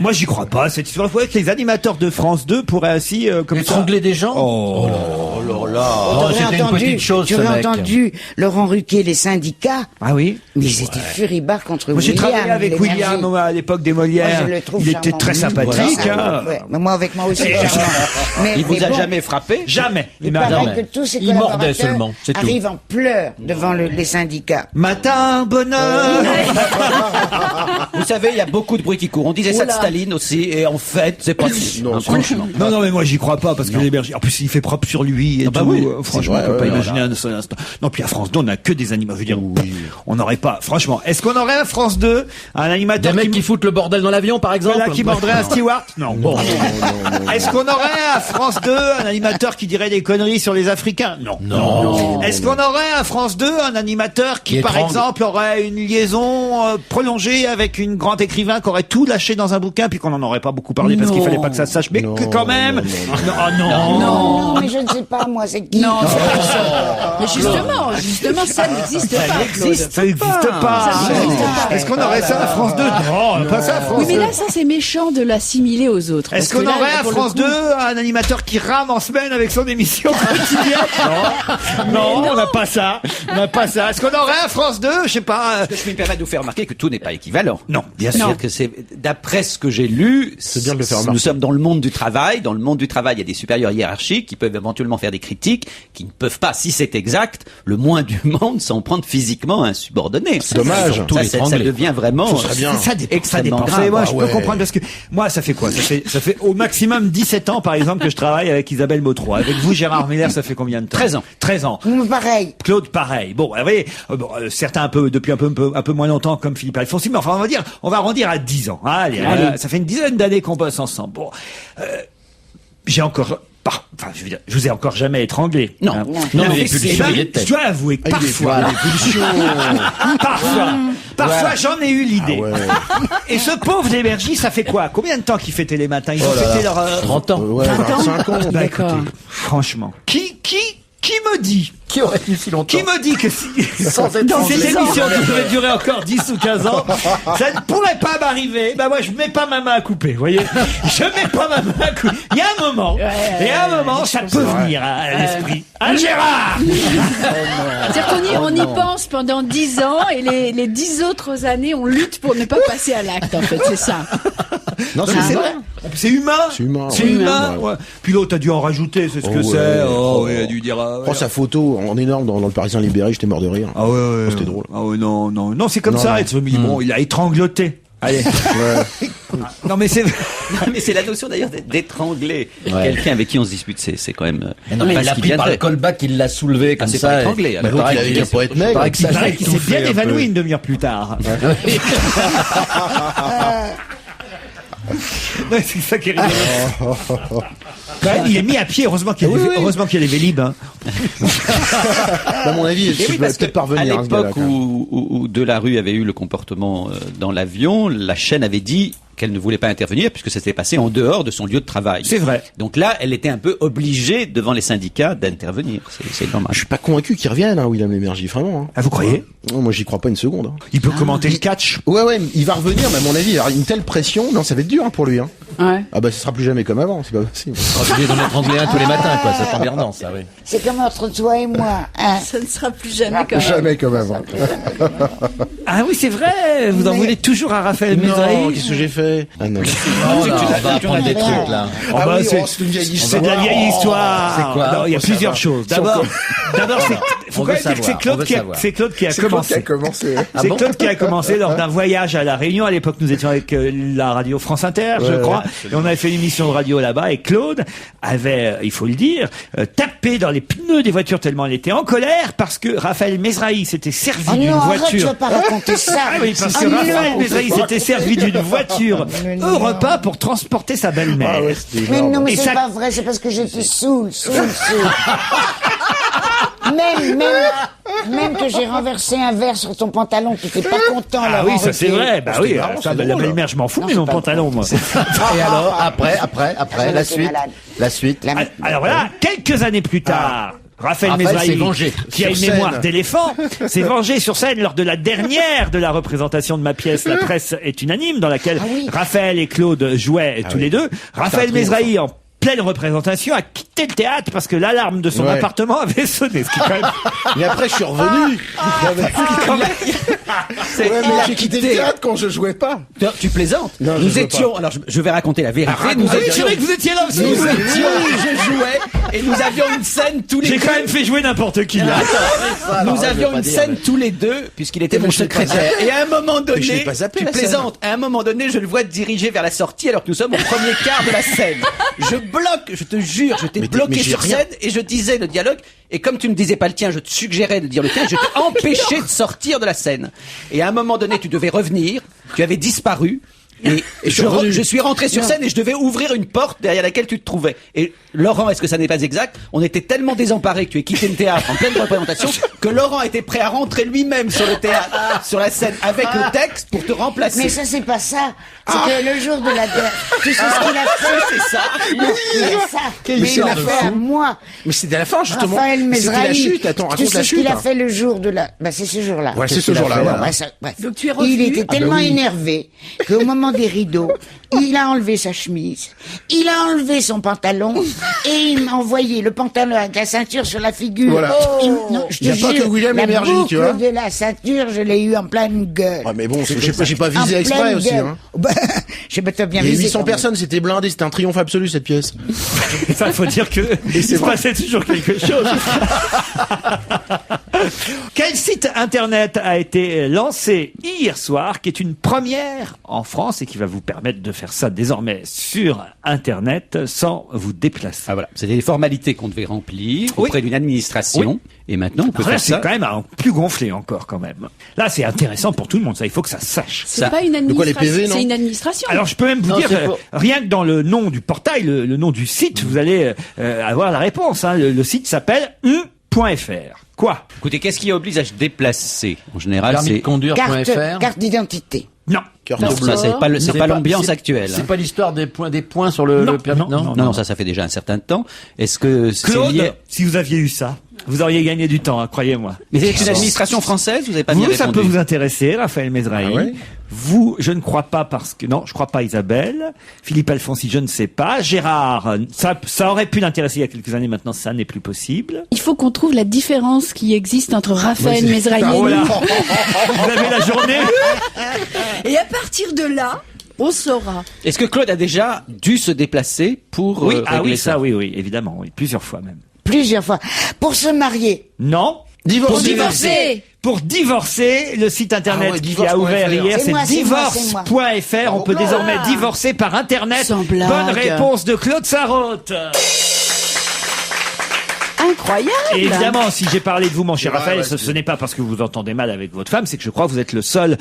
Moi, j'y crois pas, cette histoire. Vous voyez que les animateurs de France 2 pourraient ainsi, comme ça... Étrangler des gens? Oh. Oh là là. T'aurais C'était une petite chose, tu ce aurais mec. entendu Laurent Ruquier, les syndicats, Ah oui? mais ils étaient furibards contre Moi, j'ai William. travaillé avec Lémergie. William moi, à l'époque des Molières. Moi, je le trouve Il était charmant. très sympathique. Voilà. hein. Ouais, mais moi, avec moi aussi, charmant. Mais, Il vous mais a bon, jamais frappé? Jamais. Il m'a- paraît jamais. que tous ces Il mordait collaborateurs seulement, c'est tout. arrivent en pleurs devant les syndicats. Matin, bonheur. Vous savez, il y a beaucoup de bruit qui court. On disait ça de Oula. Staline aussi, et en fait, c'est pas si. Non, franchement. Non, non, mais moi, j'y crois pas, parce que Lémergie, en plus, il fait propre sur lui et bah tout. oui, Franchement, c'est on peut vrai, pas ouais, imaginer un seul instant. Non, puis à France 2, on a que des animateurs. Je veux dire, on n'aurait pas, franchement, est-ce qu'on aurait à France 2 un Des animateur mecs qui foutent le bordel dans l'avion, par exemple? voilà, qui mordrait un steward? Non. Bon. Est-ce qu'on aurait à France 2 un animateur qui dirait des conneries sur les Africains? Non. Non. Est-ce qu'on aurait à France 2 un animateur qui, Qui par étrangle. exemple, aurait une liaison prolongée avec une grande écrivain qui aurait tout lâché dans un bouquin, puis qu'on n'en aurait pas beaucoup parlé parce qu'il fallait pas que ça se sache, mais que quand même. Non, mais je ne sais pas, moi, c'est qui? Non, mais justement, ça n'existe pas. Ça n'existe pas. Est-ce qu'on aurait ça à France 2? Non, pas ça à France 2. Oui, mais là, ça, c'est méchant de l'assimiler aux autres. Est-ce qu'on aurait à France 2 un animateur qui rame en semaine avec son émission quotidienne? Non, on n'a pas ça. On n'a pas ça. Est-ce qu'on aurait à France 2, je sais pas. Je me permets de vous faire remarquer que tout n'est pas équivalent. Non, bien sûr sûr. que c'est, d'après ce que j'ai lu, c'est bien de le faire remarquer. Nous sommes dans le monde du travail. Dans le monde du travail, il y a des supérieurs hiérarchiques qui peuvent éventuellement faire des critiques, qui ne peuvent pas, si c'est exact, le moins du monde, s'en prendre physiquement à un subordonné. C'est dommage. Ça devient vraiment. Ce serait bien. Ça dépend. Extrêmement grave. Moi, je peux comprendre parce que moi, ça fait quoi? Ça fait au maximum 17 ans, par exemple, que je travaille avec Isabelle Motro. Avec vous, Gérard Miller, ça fait combien de temps? 13 ans. 13 ans. Pareil. Claude, pareil. Bon, vous voyez, certains depuis un peu moins longtemps, comme Philippe Alfonsi, mais enfin, on va arrondir à 10 ans. Allez. Ça fait une dizaine d'années qu'on bosse ensemble. Bon, j'ai encore. Je veux dire, je vous ai encore jamais étranglé. Non, hein. Non, mais Je dois avouer que parfois j'en ai eu l'idée. Et ce pauvre Lémergie, ça fait quoi? Combien de temps qu'il fêtait les matins? Ils ont fêté leur 30 ans. 25 ans. Bah écoutez, franchement, qui me dit? Qui aurait tenu si longtemps? Qui me dit que si Sans être dans cette anglais. émission qui devait durer encore 10 ou 15 ans, ça ne pourrait pas m'arriver. Bah moi je mets pas ma main à couper, vous voyez. Je mets pas ma main à couper. Il y a un moment, ça peut venir à l'esprit. Gérard. C'est-à-dire qu'on y pense pendant 10 ans et les 10 autres années, on lutte pour ne pas passer à l'acte, en fait, c'est ça. Non, C'est vrai. C'est humain. C'est humain. Ouais. Puis l'autre a dû en rajouter, c'est ce que c'est. Il a dû dire. Prends sa photo en énorme dans le Parisien libéré, j'étais mort de rire. Ah ouais. C'était drôle. Ah ouais, non, c'est comme ça. Bon, il a étrangloté. Allez. Non mais c'est la notion d'ailleurs d'étrangler quelqu'un avec qui on se dispute, c'est quand même. Non, mais il l'a pris par le callback, il l'a soulevé comme c'est ça. pas étranglé. Bah, l'autre, il avait qu'un poète maigre. il paraît qu'il s'est bien évanoui une demi-heure plus tard. Ouais, c'est ça qui est rigolo. Il est mis à pied, heureusement qu'il y a des Vélib. Hein. À mon avis, je vais peut-être parvenir. À l'époque où Delarue avait eu le comportement dans l'avion, la chaîne avait dit qu'elle ne voulait pas intervenir puisque ça s'était passé en dehors de son lieu de travail. C'est vrai. Donc là, elle était un peu obligée devant les syndicats d'intervenir. C'est normal. Je suis pas convaincu qu'il revienne, William Lémergie, vraiment. Ah, vous croyez? Non, moi, j'y crois pas une seconde. Il peut commenter le catch. Ouais, il va revenir, mais à mon avis, il y aura une telle pression. Non, ça va être dur pour lui. Ouais. Ah bah, ce sera plus jamais comme avant, c'est pas possible. Obligé d'en étrangler un tous les matins, quoi. C'est emmerdant, ça, oui. C'est comme entre toi et moi. Ça ne sera plus jamais comme ça. Jamais comme avant. Ah oui, c'est vrai. Vous en voulez toujours à Raphaël Non, Mézaï. qu'est-ce que j'ai fait? Ah non. On va apprendre des trucs, là. C'est une vieille histoire. C'est de la vieille histoire. C'est quoi? Non, il y a plusieurs choses. D'abord, faut quand même dire que c'est Claude qui a commencé. C'est Claude qui a commencé lors d'un voyage à La Réunion. À l'époque, nous étions avec la radio France Inter, je crois. Et on avait fait une émission de radio là-bas. Et Claude avait, il faut le dire, tapé dans les pneus des voitures tellement il était en colère parce que Raphaël Mézaï s'était servi d'une Arrête, tu voiture. vas pas raconter ça. Ah oui, parce que Raphaël Mézaï s'était servi d'une voiture au repas pour transporter sa belle-mère. Mais non, mais Et c'est ça- pas vrai, c'est parce que j'étais saoul. Même que j'ai renversé un verre sur ton pantalon, tu t'es pas content, Ah Laurent oui, ça c'est Ruquier. vrai. Bah oui, ça, la belle-mère, je m'en fous, mais mon pantalon, moi. Et alors, après, la j'étais suite. malade. La suite. Alors voilà, quelques années plus tard, Raphaël Raphaël s'est Mézaï, vengé qui a une sur scène. mémoire d'éléphant, s'est vengé sur scène lors de la dernière de la représentation de ma pièce La presse est unanime, dans laquelle Raphaël et Claude jouaient tous les deux. Raphaël Mézaï, en pleine représentation, a quitté le théâtre parce que l'alarme de son appartement avait sonné. Ce qui est quand même... Mais après, je suis revenu. Mais j'ai quitté le théâtre quand je jouais pas. Tu plaisantes? Non, je Nous jouais étions. Alors, je vais raconter la vérité. Nous Ah oui, étions. c'est vrai que vous étiez là aussi. Nous étions. Je jouais et nous avions une scène tous les J'ai deux. quand même fait jouer n'importe qui là. Nous avions une scène tous les deux, puisqu'il était mon secrétaire. Et à un moment je l'ai donné, pas zappé, tu la scène. plaisantes, à un moment donné, je le vois diriger vers la sortie alors que nous sommes au premier quart de la scène. Je bloque, je te jure, je t'ai Mais bloqué j'ai sur rien. scène et je disais le dialogue. Et comme tu ne disais pas le tien, je te suggérais de dire le tien, je t'ai empêché de sortir de la scène. Et à un moment donné, tu devais revenir, tu avais disparu. Et je suis rentré sur scène et je devais ouvrir une porte derrière laquelle tu te trouvais. Et Laurent, est-ce que ça n'est pas exact? On était tellement désemparés que tu aies quitté le théâtre en pleine représentation que Laurent était prêt à rentrer lui-même sur le théâtre, sur la scène, avec le texte pour te remplacer. Mais ça, c'est pas ça. C'est que le jour de la guerre, tu sais ce qu'il a fait? C'est ça. C'est ça. Mais il l'a fait à moi. Mais c'était à la fin, justement. Raphaël C'était Mesrahi. la chute. Attends, Tu raconte sais la ce chute. qu'il a fait le jour de la... Bah, c'est ce jour-là. Ouais, c'est ce jour-là, voilà. Ouais, bref. Donc tu es revenu. Il était tellement énervé qu'au moment des rideaux, il a enlevé sa chemise, il a enlevé son pantalon et il m'a envoyé le pantalon avec la ceinture sur la figure. Voilà. Non, je te Il y a pas jure, que William la Lémergie, tu vois. boucle de la ceinture, je l'ai eu en pleine gueule. Ah, mais bon, j'ai pas En visé exprès pleine aussi, gueule. hein. Bah, je sais pas, t'as bien Il y a visé. 800 quand même. personnes, c'était blindé, c'était un triomphe absolu, cette pièce. Ça, il faut dire que il se passait toujours quelque chose. Quel site internet a été lancé hier soir, qui est une première en France et qui va vous permettre de faire ça désormais sur internet sans vous déplacer? Ah voilà, c'était des formalités qu'on devait remplir auprès d'une administration. Et maintenant, on peut Alors là, faire c'est ça. quand même un plus gonflé encore quand même. Là, c'est intéressant pour tout le monde. Ça, il faut que ça se sache. C'est pas une De quoi, les administration. PV, non C'est une administration. Alors, je peux même vous Non, dire, c'est pas- rien que dans le nom du portail, le nom du site, vous allez avoir la réponse. Hein. Le site s'appelle .fr. Quoi? Écoutez, qu'est-ce qui oblige à se déplacer? En général, Permis de c'est... conduire.fr. Carte d'identité. Non. Carte Non, bleue. ça, c'est pas le- c'est pas l'ambiance actuelle. C'est hein. pas l'histoire des points sur le permis. Non, ça fait déjà un certain temps. Est-ce que c'est Claude, lié... si vous aviez eu ça, vous auriez gagné du temps, hein, croyez-moi. Mais c'est une administration française, vous n'avez pas bien Vous, ça répondu. peut vous intéresser, Raphaël Mesrahi. Ah ouais Vous, je ne crois pas parce que non, je crois pas Isabelle. Philippe Alfonsi, je ne sais pas. Gérard, ça aurait pu l'intéresser il y a quelques années. Maintenant, ça n'est plus possible. Il faut qu'on trouve la différence qui existe entre Raphaël Mesrahi et Oh là. nous. Vous avez la journée. Et à partir de là, on saura. Est-ce que Claude a déjà dû se déplacer pour Oui, régler ça? oui, évidemment, oui, plusieurs fois même. Plusieurs fois. Pour se marier. Non. Pour Pour divorcer. Pour divorcer, le site internet Ah ouais, qui a ouvert divorce.fr. hier, C'est c'est moi, divorce.fr. On peut désormais divorcer par internet. Sans blague. Bonne réponse de Claude Sarraute. Incroyable. Et évidemment, si j'ai parlé de vous, mon cher Ouais, Raphaël, ouais, ce n'est pas parce que vous entendez mal avec votre femme, c'est que je crois que vous êtes le seul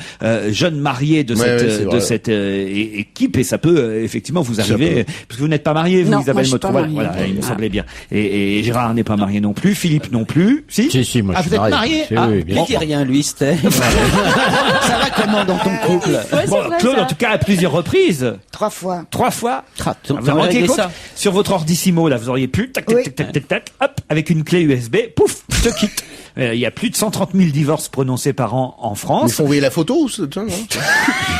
jeune marié de Ouais, c'est vrai. cette équipe, et ça peut effectivement vous Ça arriver, parce que vous n'êtes pas marié, vous, Non, moi, Isabelle je suis Motro. pas mariée. Voilà, il me semblait bien. Et Gérard n'est pas marié non plus, Philippe non plus. Si, moi Ah, je vous suis êtes marié? Si, Ah, oui, bien Il dit rien, lui, Steph. Ça va comment dans ton couple? Ouais, c'est Bon, vrai, Claude, ça. en tout cas, à plusieurs reprises. 3 fois. 3 fois. Ah, Vous vous t'aurais rendez réglé compte ça. sur votre ordissimo, là, vous auriez pu, tac, tac, Oui. tac, tac, tac, tac, hop, avec une clé USB, pouf, je te quitte. Il y a plus de 130 000 divorces prononcés par an en Il France. faut envoyer la photo, tiens, non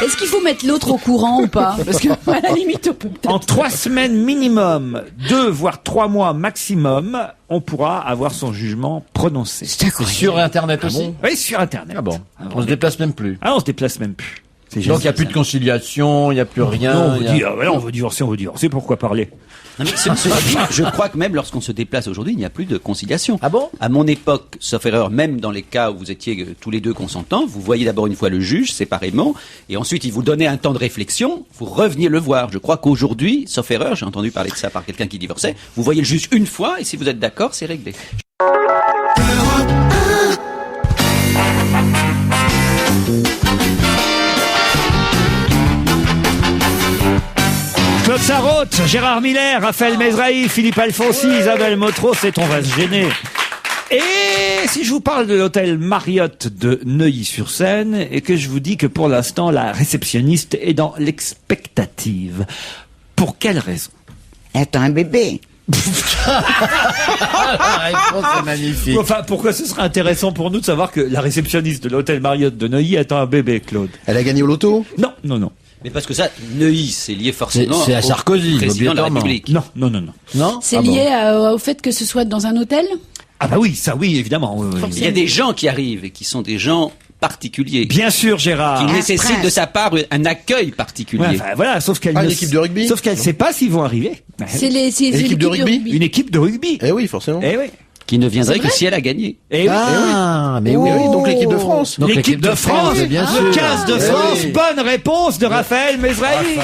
Est-ce qu'il faut mettre l'autre au courant ou pas? Parce que, à la limite, on peut peut-être. En 3 semaines minimum, 2 voire 3 mois maximum, on pourra avoir son jugement prononcé. C'est incroyable. Sur Internet aussi. Oui, sur Internet. Ah bon. On se déplace même plus. Ah, on se déplace même plus. C'est Donc il n'y a génial, plus de ça. conciliation, il n'y a plus rien. Non, on il vous y a- dit, voilà, on veut divorcer, pourquoi parler? Non, mais cela dit, je crois que même lorsqu'on se déplace aujourd'hui, il n'y a plus de conciliation. Ah bon? À mon époque, sauf erreur, même dans les cas où vous étiez tous les deux consentants, vous voyez d'abord une fois le juge séparément, et ensuite il vous donnait un temps de réflexion, vous reveniez le voir. Je crois qu'aujourd'hui, sauf erreur, j'ai entendu parler de ça par quelqu'un qui divorçait, vous voyez le juge une fois, et si vous êtes d'accord, c'est réglé. Claude Sarraute, Gérard Miller, Raphaël Mesrahi, Philippe Alfonsi, Isabelle Motro, c'est On va se gêner. Et si je vous parle de l'hôtel Marriott de Neuilly-sur-Seine et que je vous dis que pour l'instant la réceptionniste est dans l'expectative, pour quelle raison? Attends, un bébé. La réponse est magnifique. Enfin, pourquoi ce serait intéressant pour nous de savoir que la réceptionniste de l'hôtel Marriott de Neuilly attend un bébé, Claude? Elle a gagné au loto? Non, non, non. Mais parce que ça, Neuilly, c'est lié forcément C'est à au Sarkozy, président de la obligatoirement. République. Non, non, non, non. Non? C'est Ah bon. lié au fait que ce soit dans un hôtel? Ah bah oui, ça oui, évidemment. Oui, oui. Il y a des gens qui arrivent et qui sont des gens particuliers, Bien sûr, Gérard. qui nécessitent prince. de sa part un accueil particulier. Ouais, enfin, voilà, sauf qu'elle Ah, ne une équipe de rugby? Sauf qu'elle sait pas s'ils vont arriver. C'est l'équipe de rugby? Une équipe de rugby. Eh oui, forcément. Eh oui. Qui ne viendrait C'est que vrai si elle a gagné. Eh oui. Ah, mais Eh oui. oui, donc l'équipe de France. Donc L'équipe de France, bien le sûr. 15 de Eh France, oui. bonne réponse de Raphaël Mesrahi.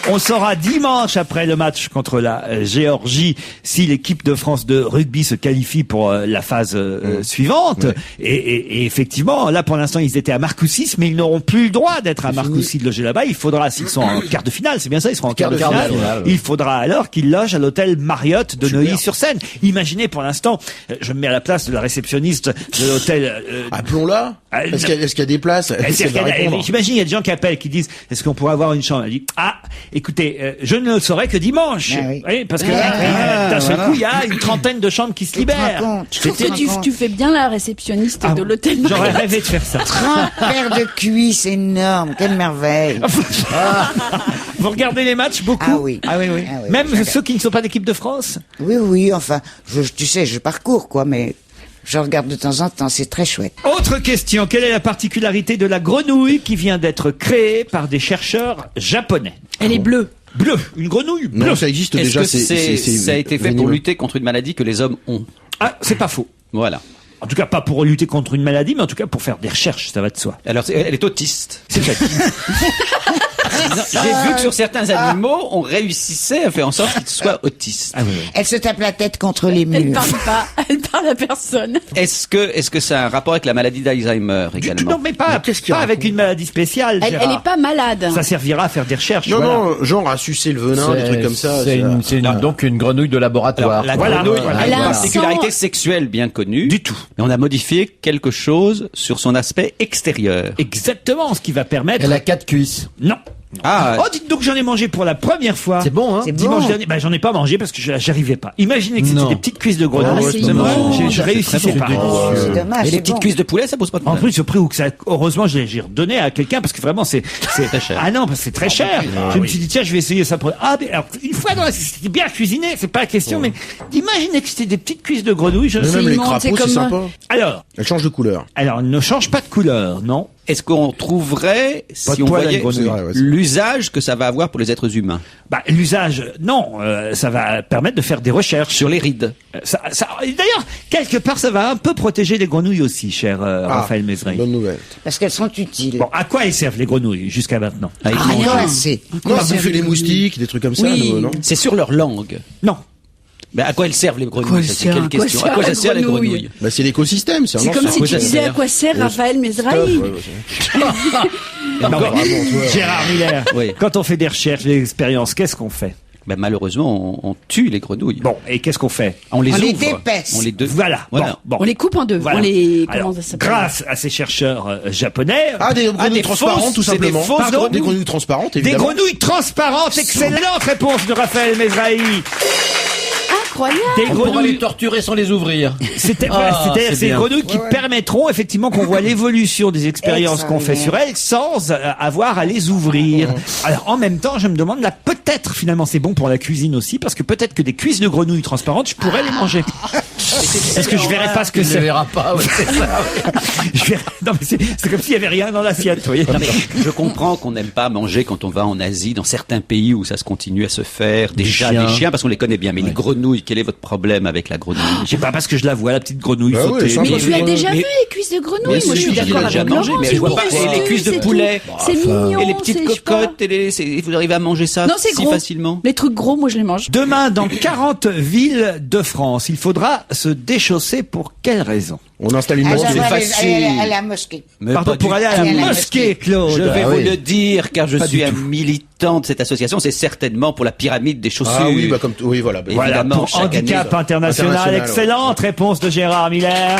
On saura dimanche après le match contre la Géorgie si l'équipe de France de rugby se qualifie pour la phase suivante. Ouais. Et effectivement, là pour l'instant ils étaient à Marcoussis, mais ils n'auront plus le droit d'être à Marcoussis de loger là-bas. Il faudra, s'ils sont en quart de finale, c'est bien ça, ils seront en quart de finale. Il faudra alors qu'ils logent à l'hôtel Marriott de Neuilly-sur-Seine. Imaginez pour l'instant, je me mets à la place de la réceptionniste de l'hôtel. Appelons-la. Est-ce qu'il y a des places? J'imagine il y a des gens qui appellent, qui disent est-ce qu'on pourrait avoir une chambre? Elle dit écoutez, je ne le saurai que dimanche. Oui, parce que d'un seul coup il y a une trentaine de chambres qui se libèrent. Je trouve que tu fais bien la réceptionniste de l'hôtel Marriott. J'aurais rêvé de faire ça. 30 paires de cuisses énormes, quelle merveille. Vous regardez les matchs beaucoup? Ah oui. Même ceux qui ne sont pas d'équipe de France? Oui, enfin, tu sais, je parcours quoi, mais je regarde de temps en temps, c'est très chouette. Autre question, quelle est la particularité de la grenouille qui vient d'être créée par des chercheurs japonais? Elle est bleue. Bleue, une grenouille bleue. Non, ça existe déjà. Ça a été fait pour lutter contre une maladie que les hommes ont? Ah, c'est pas faux. Voilà. En tout cas, pas pour lutter contre une maladie, mais en tout cas pour faire des recherches, ça va de soi. Alors, elle est autiste. C'est fait. J'ai vu que sur certains animaux, on réussissait à faire en sorte qu'ils soient autistes. Ah oui. Elle se tape la tête contre les murs. Elle parle pas, elle parle à personne. Est-ce que ça a un rapport avec la maladie d'Alzheimer également? Non, mais pas avec une maladie spéciale. Elle est pas malade. Ça servira à faire des recherches. Non, genre à sucer le venin, des trucs comme ça. C'est donc une grenouille de laboratoire. Alors, la grenouille a une particularité sexuelle bien connue. Du tout. Mais on a modifié quelque chose sur son aspect extérieur. Exactement, ce qui va permettre... Elle a 4 cuisses. Non. Oh, dites donc, j'en ai mangé pour la première fois. C'est bon, hein? Dimanche dernier. J'en ai pas mangé parce que j'arrivais pas. Imaginez que c'était des petites cuisses de grenouille. Je réussissais pas. C'est dommage. Et les petites cuisses de poulet, ça pose pas de problème. En plus, au prix où heureusement, j'ai redonné à quelqu'un parce que vraiment, c'est très cher. Ah non, parce que c'est très cher. Je me suis dit, tiens, je vais essayer ça pour... mais alors, une fois c'était bien cuisiné, c'est pas la question, mais imaginez que c'était des petites cuisses de grenouille. Même les crapauds, c'est sympa. Alors. Elles changent de couleur. Alors, elles ne changent pas de couleur, non? Est-ce qu'on trouverait, si on voyait l'usage que ça va avoir pour les êtres humains? L'usage, non. Ça va permettre de faire des recherches. Sur les rides. D'ailleurs, quelque part, ça va un peu protéger les grenouilles aussi, cher Raphaël Mézrahi. Bonne nouvelle. Parce qu'elles sont utiles. Bon, à quoi elles servent les grenouilles jusqu'à maintenant? Rien assez. Non, ça fait les moustiques, des trucs comme ça, non? C'est sur leur langue. Non. Mais à quoi elles servent les grenouilles? C'est quelle question? À quoi ça sert les grenouilles? C'est l'écosystème, c'est comme si tu disais à quoi sert Raphaël Mézrahi. Gérard Miller, quand on fait des recherches, des expériences, qu'est-ce qu'on fait? Malheureusement, on tue les grenouilles. Bon, et qu'est-ce qu'on fait? On les dépèce. Voilà. Bon. On les coupe en deux. Voilà. Comment ça s'appelle? Grâce à ces chercheurs japonais. Des grenouilles transparentes, tout simplement. Des grenouilles transparentes, évidemment. Des grenouilles transparentes, excellente réponse de Raphaël Mézrahi. Incroyable. On pourra les torturer sans les ouvrir. C'est-à-dire ces grenouilles qui permettront effectivement qu'on voit l'évolution des expériences qu'on fait sur elles sans avoir à les ouvrir. Alors en même temps, je me demande là, peut-être finalement c'est bon pour la cuisine aussi, parce que peut-être que des cuisses de grenouilles transparentes, je pourrais les manger. Est-ce que je verrais pas ce que c'est? Je ne verrai pas, c'est ça. Non, mais c'est comme s'il y avait rien dans l'assiette, vous voyez. Non, mais je comprends qu'on n'aime pas manger quand on va en Asie, dans certains pays où ça se continue à se faire. Des chiens, parce qu'on les connaît bien. Mais les grenouilles, quel est votre problème avec la grenouille? Je sais pas, parce que je la vois, la petite grenouille sautée. Mais tu l'as déjà vu, les cuisses de grenouille? Moi, je suis d'accord avec Laurent. Mais je vois pas les cuisses de poulet. C'est mignon. Et les petites cocottes, vous arrivez à manger ça si facilement? Les trucs gros, moi, je les mange. Demain, dans 40 villes de France, il faudra se déchausser pour quelle raison? On installe une mosquée. À la mosquée. Pardon, pour aller à la mosquée, Claude. Je vais vous le dire, car je suis un militant de cette association. C'est certainement pour la pyramide des chaussures. Ah oui, voilà. Évidemment, pour Handicap International. Excellente réponse de Gérard Miller.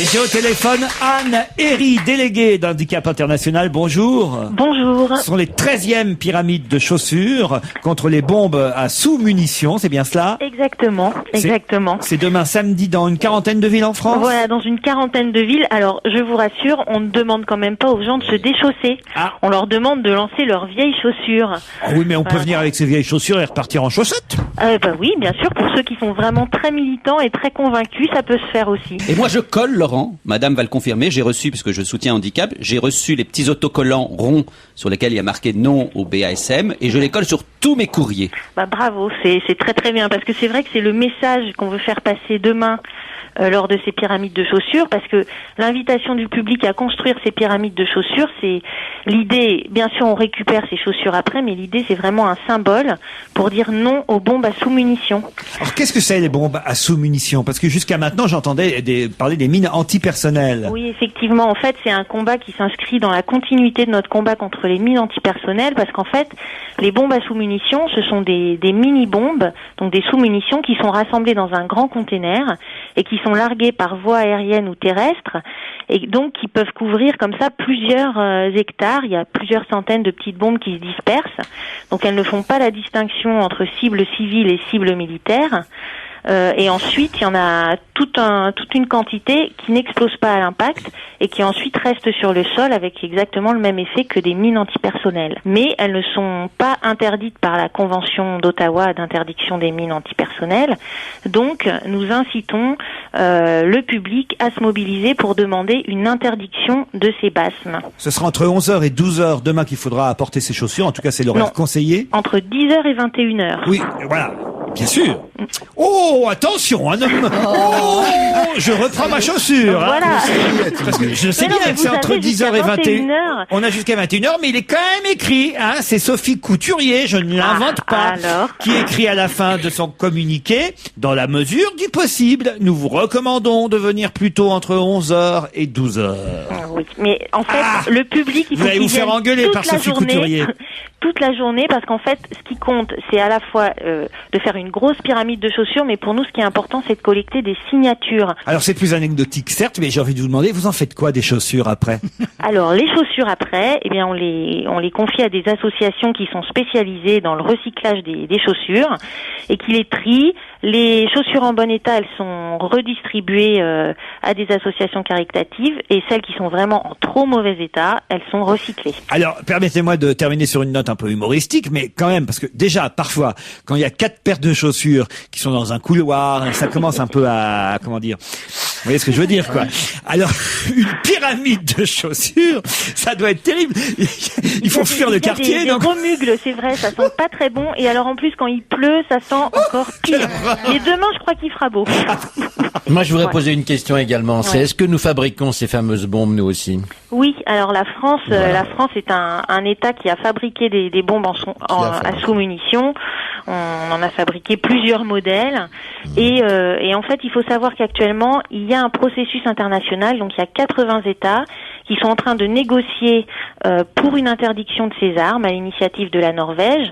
Et j'ai au téléphone Anne Herry, déléguée d'Handicap International. Bonjour. Bonjour. Ce sont les 13e pyramides de chaussures contre les bombes à sous-munitions, c'est bien cela? Exactement. C'est demain samedi dans une quarantaine de villes en France? Voilà, dans une quarantaine de villes. Alors, je vous rassure, on ne demande quand même pas aux gens de se déchausser. On leur demande de lancer leurs vieilles chaussures. Oui, mais on peut venir avec ses vieilles chaussures et repartir en chaussettes? Oui, bien sûr. Pour ceux qui sont vraiment très militants et très convaincus, ça peut se faire aussi. Et moi, je colle Laurent, madame va le confirmer, j'ai reçu, puisque je soutiens handicap, j'ai reçu les petits autocollants ronds sur lesquels il y a marqué non au BASM et je les colle sur tous mes courriers. Bravo, c'est très très bien, parce que c'est vrai que c'est le message qu'on veut faire passer demain lors de ces pyramides de chaussures, parce que l'invitation du public à construire ces pyramides de chaussures, c'est l'idée, bien sûr on récupère ces chaussures après, mais l'idée c'est vraiment un symbole pour dire non aux bombes à sous-munitions. Alors qu'est-ce que c'est les bombes à sous-munitions? Parce que jusqu'à maintenant j'entendais parler des mines antipersonnelles. Oui, effectivement, en fait c'est un combat qui s'inscrit dans la continuité de notre combat contre les mines antipersonnelles, parce qu'en fait les bombes à sous-munitions, ce sont des mini-bombes, donc des sous-munitions qui sont rassemblées dans un grand container et qui sont larguées par voie aérienne ou terrestre, et donc qui peuvent couvrir comme ça plusieurs hectares. Il y a plusieurs centaines de petites bombes qui se dispersent, donc elles ne font pas la distinction entre cibles civiles et cibles militaires. Et ensuite, il y en a toute une quantité qui n'explose pas à l'impact et qui ensuite reste sur le sol avec exactement le même effet que des mines antipersonnelles. Mais elles ne sont pas interdites par la Convention d'Ottawa d'interdiction des mines antipersonnelles. Donc, nous incitons le public à se mobiliser pour demander une interdiction de ces basmes. Ce sera entre 11h et 12h demain qu'il faudra apporter ces chaussures. En tout cas, c'est l'horaire conseillé. Entre 10h et 21h. Oui, voilà. Bien sûr. Oh, attention, un homme. Oh, je reprends ma chaussure. Voilà. Parce que je sais bien que c'est entre 10h et 21h. On a jusqu'à 21h, mais il est quand même écrit, hein, c'est Sophie Couturier, je ne l'invente pas, qui écrit à la fin de son communiqué, dans la mesure du possible, nous vous recommandons de venir plutôt entre 11h et 12h. Oui, mais en fait, le public, il faut vous allez vous faire engueuler par Sophie Couturier. Toute la journée, parce qu'en fait, ce qui compte, c'est à la fois de faire une grosse pyramide de chaussures, mais pour nous, ce qui est important, c'est de collecter des signatures. Alors, c'est plus anecdotique, certes, mais j'ai envie de vous demander, vous en faites quoi des chaussures après? Alors, les chaussures après, eh bien, on les confie à des associations qui sont spécialisées dans le recyclage des chaussures et qui les trient. Les chaussures en bon état, elles sont redistribuées à des associations caritatives, et celles qui sont vraiment en trop mauvais état, elles sont recyclées. Alors, permettez-moi de terminer sur une note un peu humoristique, mais quand même, parce que déjà, parfois, quand il y a 4 paires de chaussures qui sont dans un couloir, ça commence un peu à, comment dire, vous voyez ce que je veux dire, quoi. Alors, une pyramide de chaussures, ça doit être terrible. Il faut fuir le quartier. Des gros mugles, c'est vrai, ça sent pas très bon, et alors en plus, quand il pleut, ça sent encore pire. Mais demain, je crois qu'il fera beau. Moi, je voudrais poser une question également. C'est est-ce que nous fabriquons ces fameuses bombes, nous aussi? Oui, alors la France est un État qui a fabriqué des bombes à sous-munitions. On en a fabriqué plusieurs modèles. Et en fait, il faut savoir qu'actuellement, il y a un processus international, donc il y a 80 États qui sont en train de négocier pour une interdiction de ces armes à l'initiative de la Norvège.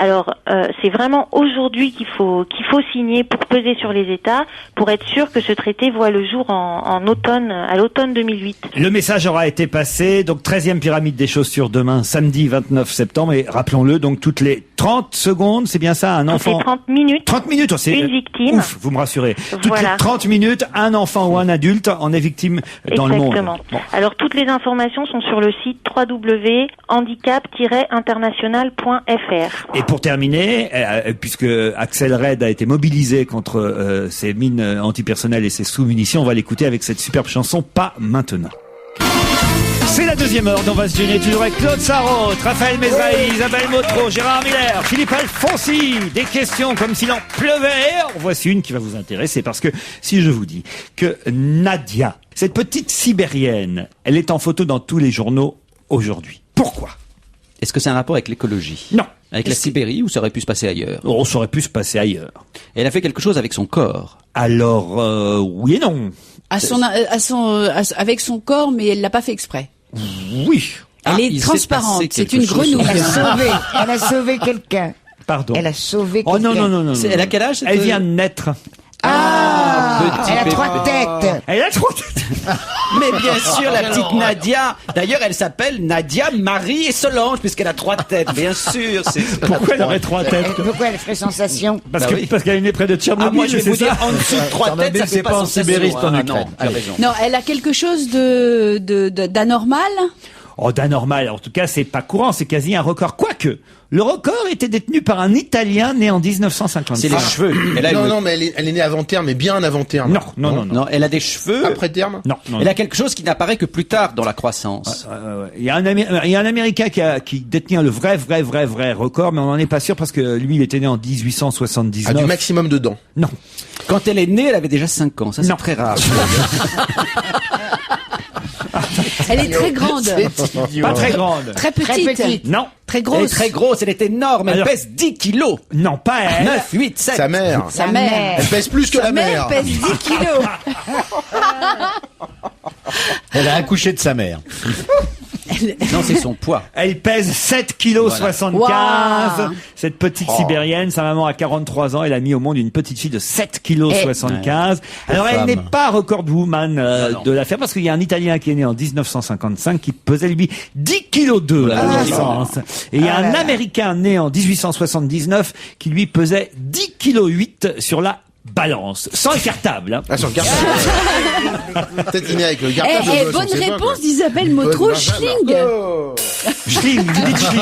Alors, c'est vraiment aujourd'hui qu'il faut signer pour peser sur les États, pour être sûr que ce traité voit le jour à l'automne 2008. Le message aura été passé. Donc, 13e pyramide des chaussures demain, samedi 29 septembre. Et rappelons-le, donc, toutes les 30 secondes, c'est bien ça, un enfant. C'est 30 minutes. 30 minutes, c'est une victime. Ouf, vous me rassurez. Voilà. Toutes les 30 minutes, un enfant ou un adulte en est victime dans le monde. Exactement. Bon. Alors, toutes les informations sont sur le site www.handicap-international.fr. Et pour terminer, puisque Axel Red a été mobilisé contre ces mines antipersonnelles et ces sous-munitions, on va l'écouter avec cette superbe chanson Pas maintenant. C'est la deuxième heure d'On va se gêner, toujours avec Claude Sarraute, Raphaël Mesrahi, Isabelle Motro, Gérard Miller, Philippe Alfonsi. Des questions comme s'il en pleuvait. Voici une qui va vous intéresser, parce que si je vous dis que Nadia, cette petite Sibérienne, elle est en photo dans tous les journaux aujourd'hui. Pourquoi? Est-ce que c'est un rapport avec l'écologie? Non. Avec la Sibérie, ou ça aurait pu se passer ailleurs? Oh, ça aurait pu se passer ailleurs. Elle a fait quelque chose avec son corps? Alors, oui et non. Avec son corps, mais elle l'a pas fait exprès. Oui. Elle est transparente. C'est une grenouille. Elle a sauvé quelqu'un. Pardon. Elle a sauvé quelqu'un. Oh non. Elle a quel âge? Elle vient de naître. Elle a 3 têtes. Elle a 3 têtes. Mais bien sûr, la petite Nadia. D'ailleurs, elle s'appelle Nadia, Marie et Solange, puisqu'elle a 3 têtes, bien sûr. Pourquoi elle aurait 3 têtes? Pourquoi elle ferait sensation? Parce qu'elle est née près de Tchernobyl. Moi, je vais vous dire, en dessous de 3 têtes, ça fait pas en Sibérie, c'est en Ukraine. Non, elle a quelque chose d'anormal. d'anormal. En tout cas, c'est pas courant, c'est quasi un record. Quoique, le record était détenu par un Italien né en 1955. C'est les cheveux. Non, mais elle est née avant terme, mais bien avant terme. Non, elle a des cheveux. Après terme? Non. Elle a quelque chose qui n'apparaît que plus tard dans la croissance. Il y a un Américain qui détient le vrai record, mais on n'en est pas sûr parce que lui, il était né en 1879. Du maximum de dents. Non. Quand elle est née, elle avait déjà 5 ans. Ça, c'est très rare. Elle est très grande. Pas très grande. Très petite. Non. Très Elle est grosse. très grosse, elle est énorme, elle Alors- pèse 10 kilos. Non, pas elle. 9, 8, 7. Sa mère. Sa mère. Elle pèse plus que la Sa mère. mère pèse 10 kilos. Elle a accouché de sa mère. Non, c'est son poids. Elle pèse 7 kg 75. Waouh. Cette petite Sibérienne, sa maman a 43 ans, elle a mis au monde une petite fille de 7 kg 75. Alors elle femme. n'est pas record woman non. de l'affaire parce qu'il y a un Italien qui est né en 1955 qui pesait lui 10 kg 2 à la naissance. Et il y a un Américain né en 1879 qui lui pesait 10 kg 8 sur la balance, sans le cartable. Hein. Ah, sur le cartable. Peut-être qu'il est avec le cartable. Eh, de bonne gosse, on sait pas, réponse quoi. d'Isabelle Motro, Bonne Schling. Oh. Schling, vous dites Schling.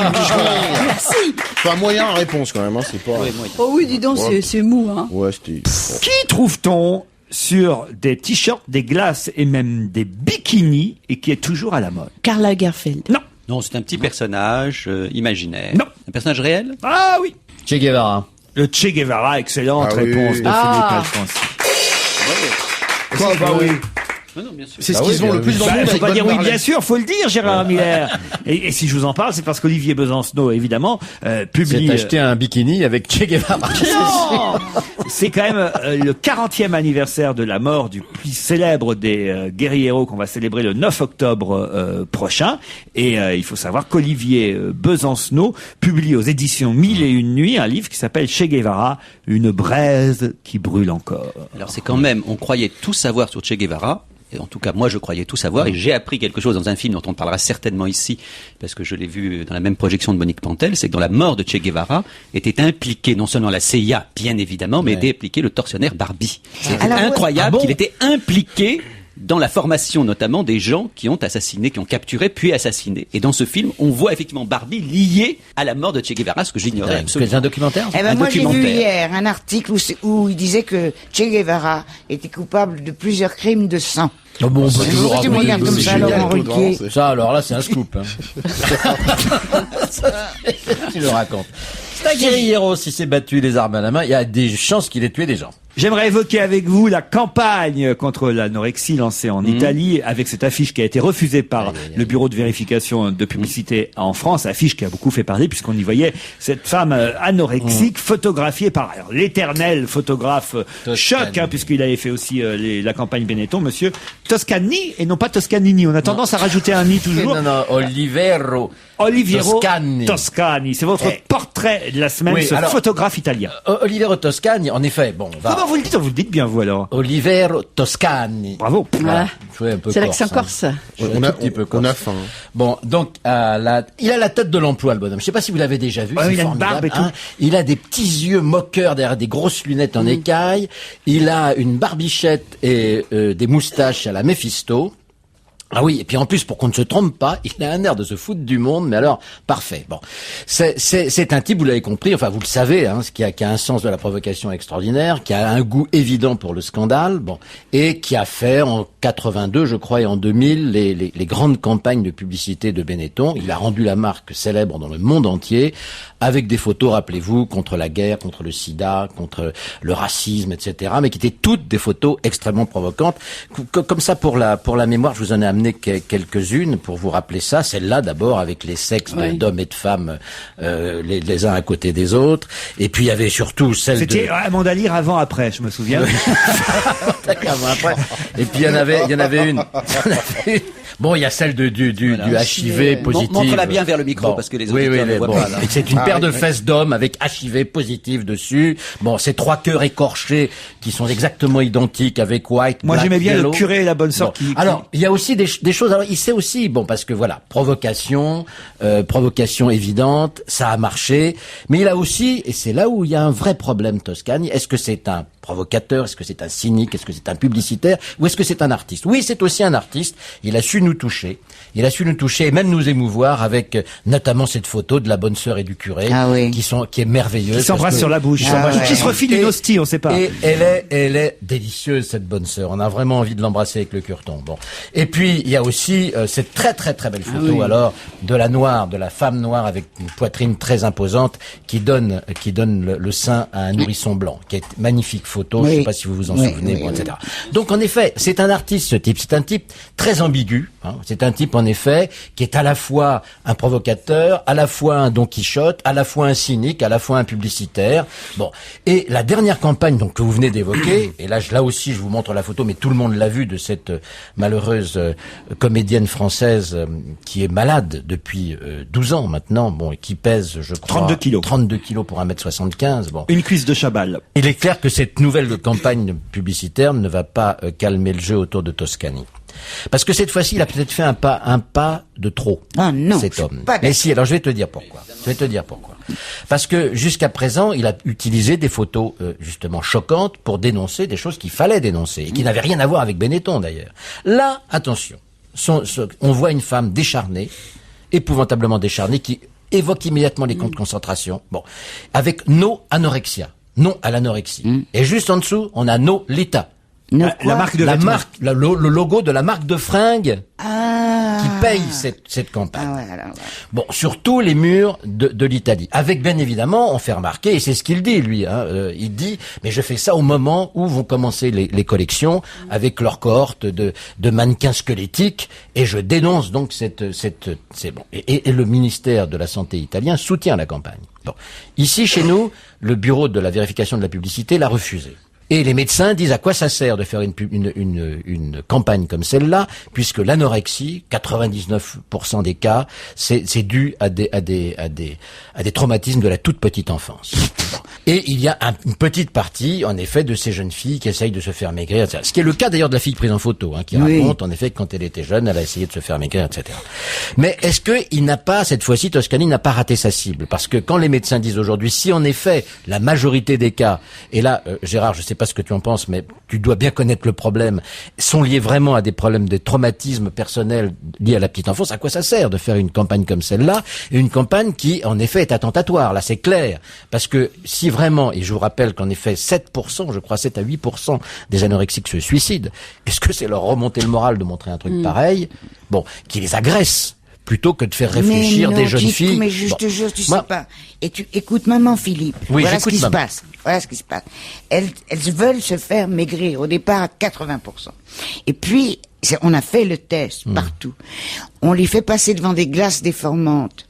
Merci. Enfin, moyen réponse quand même, hein, c'est pas. Oh oui, dis donc, c'est mou, hein. Ouais, c'était. Qui trouve-t-on sur des t-shirts, des glaces et même des bikinis et qui est toujours à la mode? Karl Lagerfeld. Non. Non, c'est un petit personnage imaginaire. Non. Un personnage réel. Ah oui. Che Guevara. Le Che Guevara, excellente Ah oui. réponse de Ah. Philippe Alfonsi. Quoi, bah oui. Non, bien sûr. C'est ce Bah qu'ils oui, ont le bien plus dans le Bah, monde faut avec pas Bob dire oui, Marley. bien sûr, faut le dire, Gérard Miller. Et si je vous en parle, c'est parce qu'Olivier Besancenot, évidemment, publie. C'est acheté un bikini avec Che Guevara. Non C'est quand même le 40e anniversaire de la mort du plus célèbre des guerrieros qu'on va célébrer le 9 octobre prochain. Et il faut savoir qu'Olivier Besancenot publie aux éditions 1001 Nuits un livre qui s'appelle Che Guevara, une braise qui brûle encore. Alors c'est quand même, on croyait tout savoir sur Che Guevara. Et en tout cas, moi, je croyais tout savoir et j'ai appris quelque chose dans un film dont on parlera certainement ici, parce que je l'ai vu dans la même projection de Monique Pantel, c'est que dans la mort de Che Guevara était impliqué non seulement la CIA, bien évidemment, mais était impliqué le tortionnaire Barbie. C'était Alors, incroyable ah bon qu'il était impliqué dans la formation notamment des gens qui ont assassiné, qui ont capturé puis assassiné. Et dans ce film, on voit effectivement Barbie liée à la mort de Che Guevara, ce que j'ignorais C'est absolument. un documentaire? Eh ben Un moi j'ai vu documentaire. hier un article où il disait que Che Guevara était coupable de plusieurs crimes de sang. Oh bon, on peut Tu toujours me raconter regardes des comme ça, génial. Laurent Ruquier. Ça, alors là, c'est un scoop. Hein. Tu le racontes. C'est un guerriero, si c'est battu les armes à la main, il y a des chances qu'il ait tué des gens. J'aimerais évoquer avec vous la campagne contre l'anorexie lancée en Italie avec cette affiche qui a été refusée par le bureau de vérification de publicité en France, affiche qui a beaucoup fait parler puisqu'on y voyait cette femme anorexique photographiée par l'éternel photographe Choc, hein, puisqu'il avait fait aussi la campagne Benetton, monsieur Toscani et non pas Toscanini. On a tendance à rajouter un ni toujours. Non, Olivero. Oliviero Toscani. Toscani. C'est votre portrait de la semaine, Oui, ce alors- photographe italien. Olivero Toscani, en effet, bon, on va. Comment vous le dites bien vous alors? Olivero Toscani. Bravo. Voilà. Je suis un peu C'est l'accent hein. corse. Je suis On un a, tout petit peu on corse. a faim. Bon, donc il a la tête de l'emploi, le bonhomme. Je sais pas si vous l'avez déjà vu. Ouais, c'est il a une formidable, barbe et tout. hein. Il a des petits yeux moqueurs derrière des grosses lunettes en écaille. Il a une barbichette et des moustaches à la Mephisto. Ah oui, et puis en plus, pour qu'on ne se trompe pas, il a un air de se foutre du monde, mais alors, parfait. Bon. C'est un type, vous l'avez compris, enfin, vous le savez, hein, qui a un sens de la provocation extraordinaire, qui a un goût évident pour le scandale, bon, et qui a fait en 82, je crois, et en 2000, les grandes campagnes de publicité de Benetton. Il a rendu la marque célèbre dans le monde entier, avec des photos, rappelez-vous, contre la guerre, contre le sida, contre le racisme, etc., mais qui étaient toutes des photos extrêmement provocantes. Comme ça, pour la mémoire, je vous en ai amené quelques-unes pour vous rappeler ça. Celle-là, d'abord, avec les sexes d'hommes et de femmes, les uns à côté des autres. Et puis, il y avait surtout celle de... C'était Amanda Lear avant-après, je me souviens. D'accord, après. Et puis, il y en avait une. Bon, il y a celle du HIV positif. Montre-la bien vers le micro, Bon. parce que les Oui, auditeurs oui, ne voient bon. pas, là. Et c'est une paire de fesses d'hommes avec HIV positif dessus. Bon, ces 3 cœurs écorchés qui sont exactement identiques avec white, Moi, black, j'aimais bien yellow. le curé et la bonne sœur Bon. Alors, il y a aussi des des choses. Alors, il sait aussi, bon, parce que voilà, provocation évidente, ça a marché. Mais il a aussi, et c'est là où il y a un vrai problème, Toscani. Est-ce que c'est un provocateur? Est-ce que c'est un cynique? Est-ce que c'est un publicitaire? Ou est-ce que c'est un artiste? Oui, c'est aussi un artiste. Il a su nous toucher. Il a su nous toucher et même nous émouvoir avec notamment cette photo de la bonne sœur et du curé, qui est merveilleuse. Qui s'embrasse sur la bouche. Qui se refile une hostie, on sait pas. Et elle est délicieuse, cette bonne sœur. On a vraiment envie de l'embrasser avec le cure-ton. Bon. Et puis, il y a aussi cette très très très belle photo, alors, de la femme noire avec une poitrine très imposante qui donne le sein à un nourrisson blanc, qui est magnifique photo. Je sais pas si vous vous en souvenez, etc. Donc, en effet, c'est un artiste, ce type. C'est un type très ambigu. C'est un type, en effet, qui est à la fois un provocateur, à la fois un Don Quichotte, à la fois un cynique, à la fois un publicitaire. Bon. Et la dernière campagne, donc, que vous venez d'évoquer, et là aussi, je vous montre la photo, mais tout le monde l'a vu, de cette malheureuse comédienne française qui est malade depuis 12 ans maintenant, bon, et qui pèse, je crois, 32 kilos pour 1m75. Bon. Une cuisse de Chabal. Il est clair que cette nouvelle campagne publicitaire ne va pas calmer le jeu autour de Toscani. Parce que cette fois-ci, il a peut-être fait un pas de trop. Ah non, cet homme. Mais si, alors je vais te dire pourquoi. Parce que jusqu'à présent, il a utilisé des photos justement choquantes pour dénoncer des choses qu'il fallait dénoncer et qui n'avaient rien à voir avec Benetton d'ailleurs. Là, attention, on voit une femme décharnée, épouvantablement décharnée, qui évoque immédiatement les camps de concentration. Bon, avec no anorexia, non à l'anorexie. Et juste en dessous, on a no Lita. La marque de le logo de la marque de fringues qui paye cette campagne. Bon, sur tous les murs de l'Italie. Avec, bien évidemment, on fait remarquer, et c'est ce qu'il dit, lui, il dit, mais je fais ça au moment où vont commencer les collections avec leur cohorte de mannequins squelettiques, et je dénonce donc c'est bon. Et le ministère de la Santé italien soutient la campagne. Bon. Ici, chez nous, le bureau de la vérification de la publicité l'a refusé. Et les médecins disent à quoi ça sert de faire une campagne comme celle-là, puisque l'anorexie, 99% des cas, c'est dû à des traumatismes de la toute petite enfance. Et il y a une petite partie, en effet, de ces jeunes filles qui essayent de se faire maigrir, etc. Ce qui est le cas d'ailleurs de la fille prise en photo, qui raconte, en effet, que quand elle était jeune, elle a essayé de se faire maigrir, etc. Mais est-ce que il n'a pas, cette fois-ci, Toscani n'a pas raté sa cible? Parce que quand les médecins disent aujourd'hui, si en effet, la majorité des cas, et là, Gérard, je sais pas ce que tu en penses, mais tu dois bien connaître le problème, sont liés vraiment à des problèmes de traumatisme personnel liés à la petite enfance, à quoi ça sert de faire une campagne comme celle-là? Et une campagne qui, en effet, est attentatoire. Là, c'est clair. Parce que si vraiment, et je vous rappelle qu'en effet, 7%, je crois 7 à 8% des anorexiques se suicident, est-ce que c'est leur remonter le moral de montrer un truc pareil? Bon, qui les agresse, plutôt que de faire réfléchir des jeunes filles. Mais je te jure, tu sais pas. Et tu écoutes maman Philippe. Oui, voilà ce qui se passe. Voilà ce qui se passe. Elles veulent se faire maigrir au départ à 80%. Et puis, on a fait le test partout. On les fait passer devant des glaces déformantes.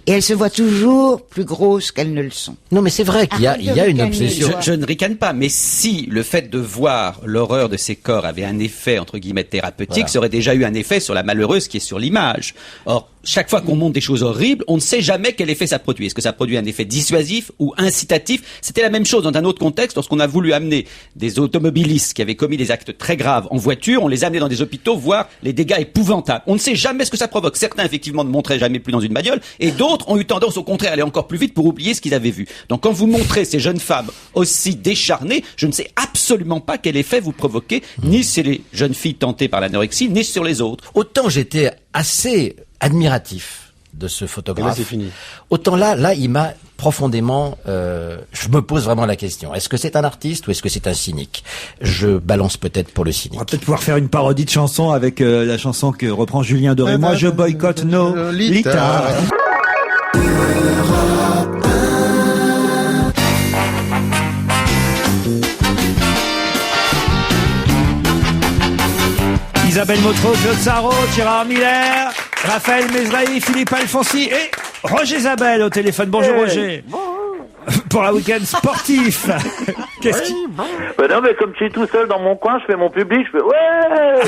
Et elles se voient toujours plus grosses qu'elles ne le sont. Non, mais c'est vrai qu'il y a une obsession. Je ne ricane pas, mais si le fait de voir l'horreur de ces corps avait un effet, entre guillemets, thérapeutique, ça aurait déjà eu un effet sur la malheureuse qui est sur l'image. Or, chaque fois qu'on montre des choses horribles, on ne sait jamais quel effet ça produit. Est-ce que ça produit un effet dissuasif ou incitatif? C'était la même chose dans un autre contexte lorsqu'on a voulu amener des automobilistes qui avaient commis des actes très graves en voiture, on les amenait dans des hôpitaux voir les dégâts épouvantables. On ne sait jamais ce que ça provoque. Certains, effectivement, ne montraient jamais plus dans une bagnole, et d'autres ont eu tendance, au contraire, à aller encore plus vite pour oublier ce qu'ils avaient vu. Donc, quand vous montrez ces jeunes femmes aussi décharnées, je ne sais absolument pas quel effet vous provoquez, ni sur les jeunes filles tentées par l'anorexie, ni sur les autres. Autant j'étais assez admiratif de ce photographe. Là, c'est fini. Autant là, il m'a profondément. Je me pose vraiment la question. Est-ce que c'est un artiste ou est-ce que c'est un cynique? Je balance peut-être pour le cynique. On va peut-être pouvoir faire une parodie de chanson avec la chanson que reprend Julien Doré. Moi, je boycotte nos Lita. Isabelle Motro, Claude Sarraud, Gérard Miller, Raphaël Mesrahi, Philippe Alfonsi et Roger Isabelle au téléphone. Bonjour Roger. Pour un week-end sportif. Qu'est-ce qui... Ben non, mais comme je suis tout seul dans mon coin, je fais mon public, je fais ouais.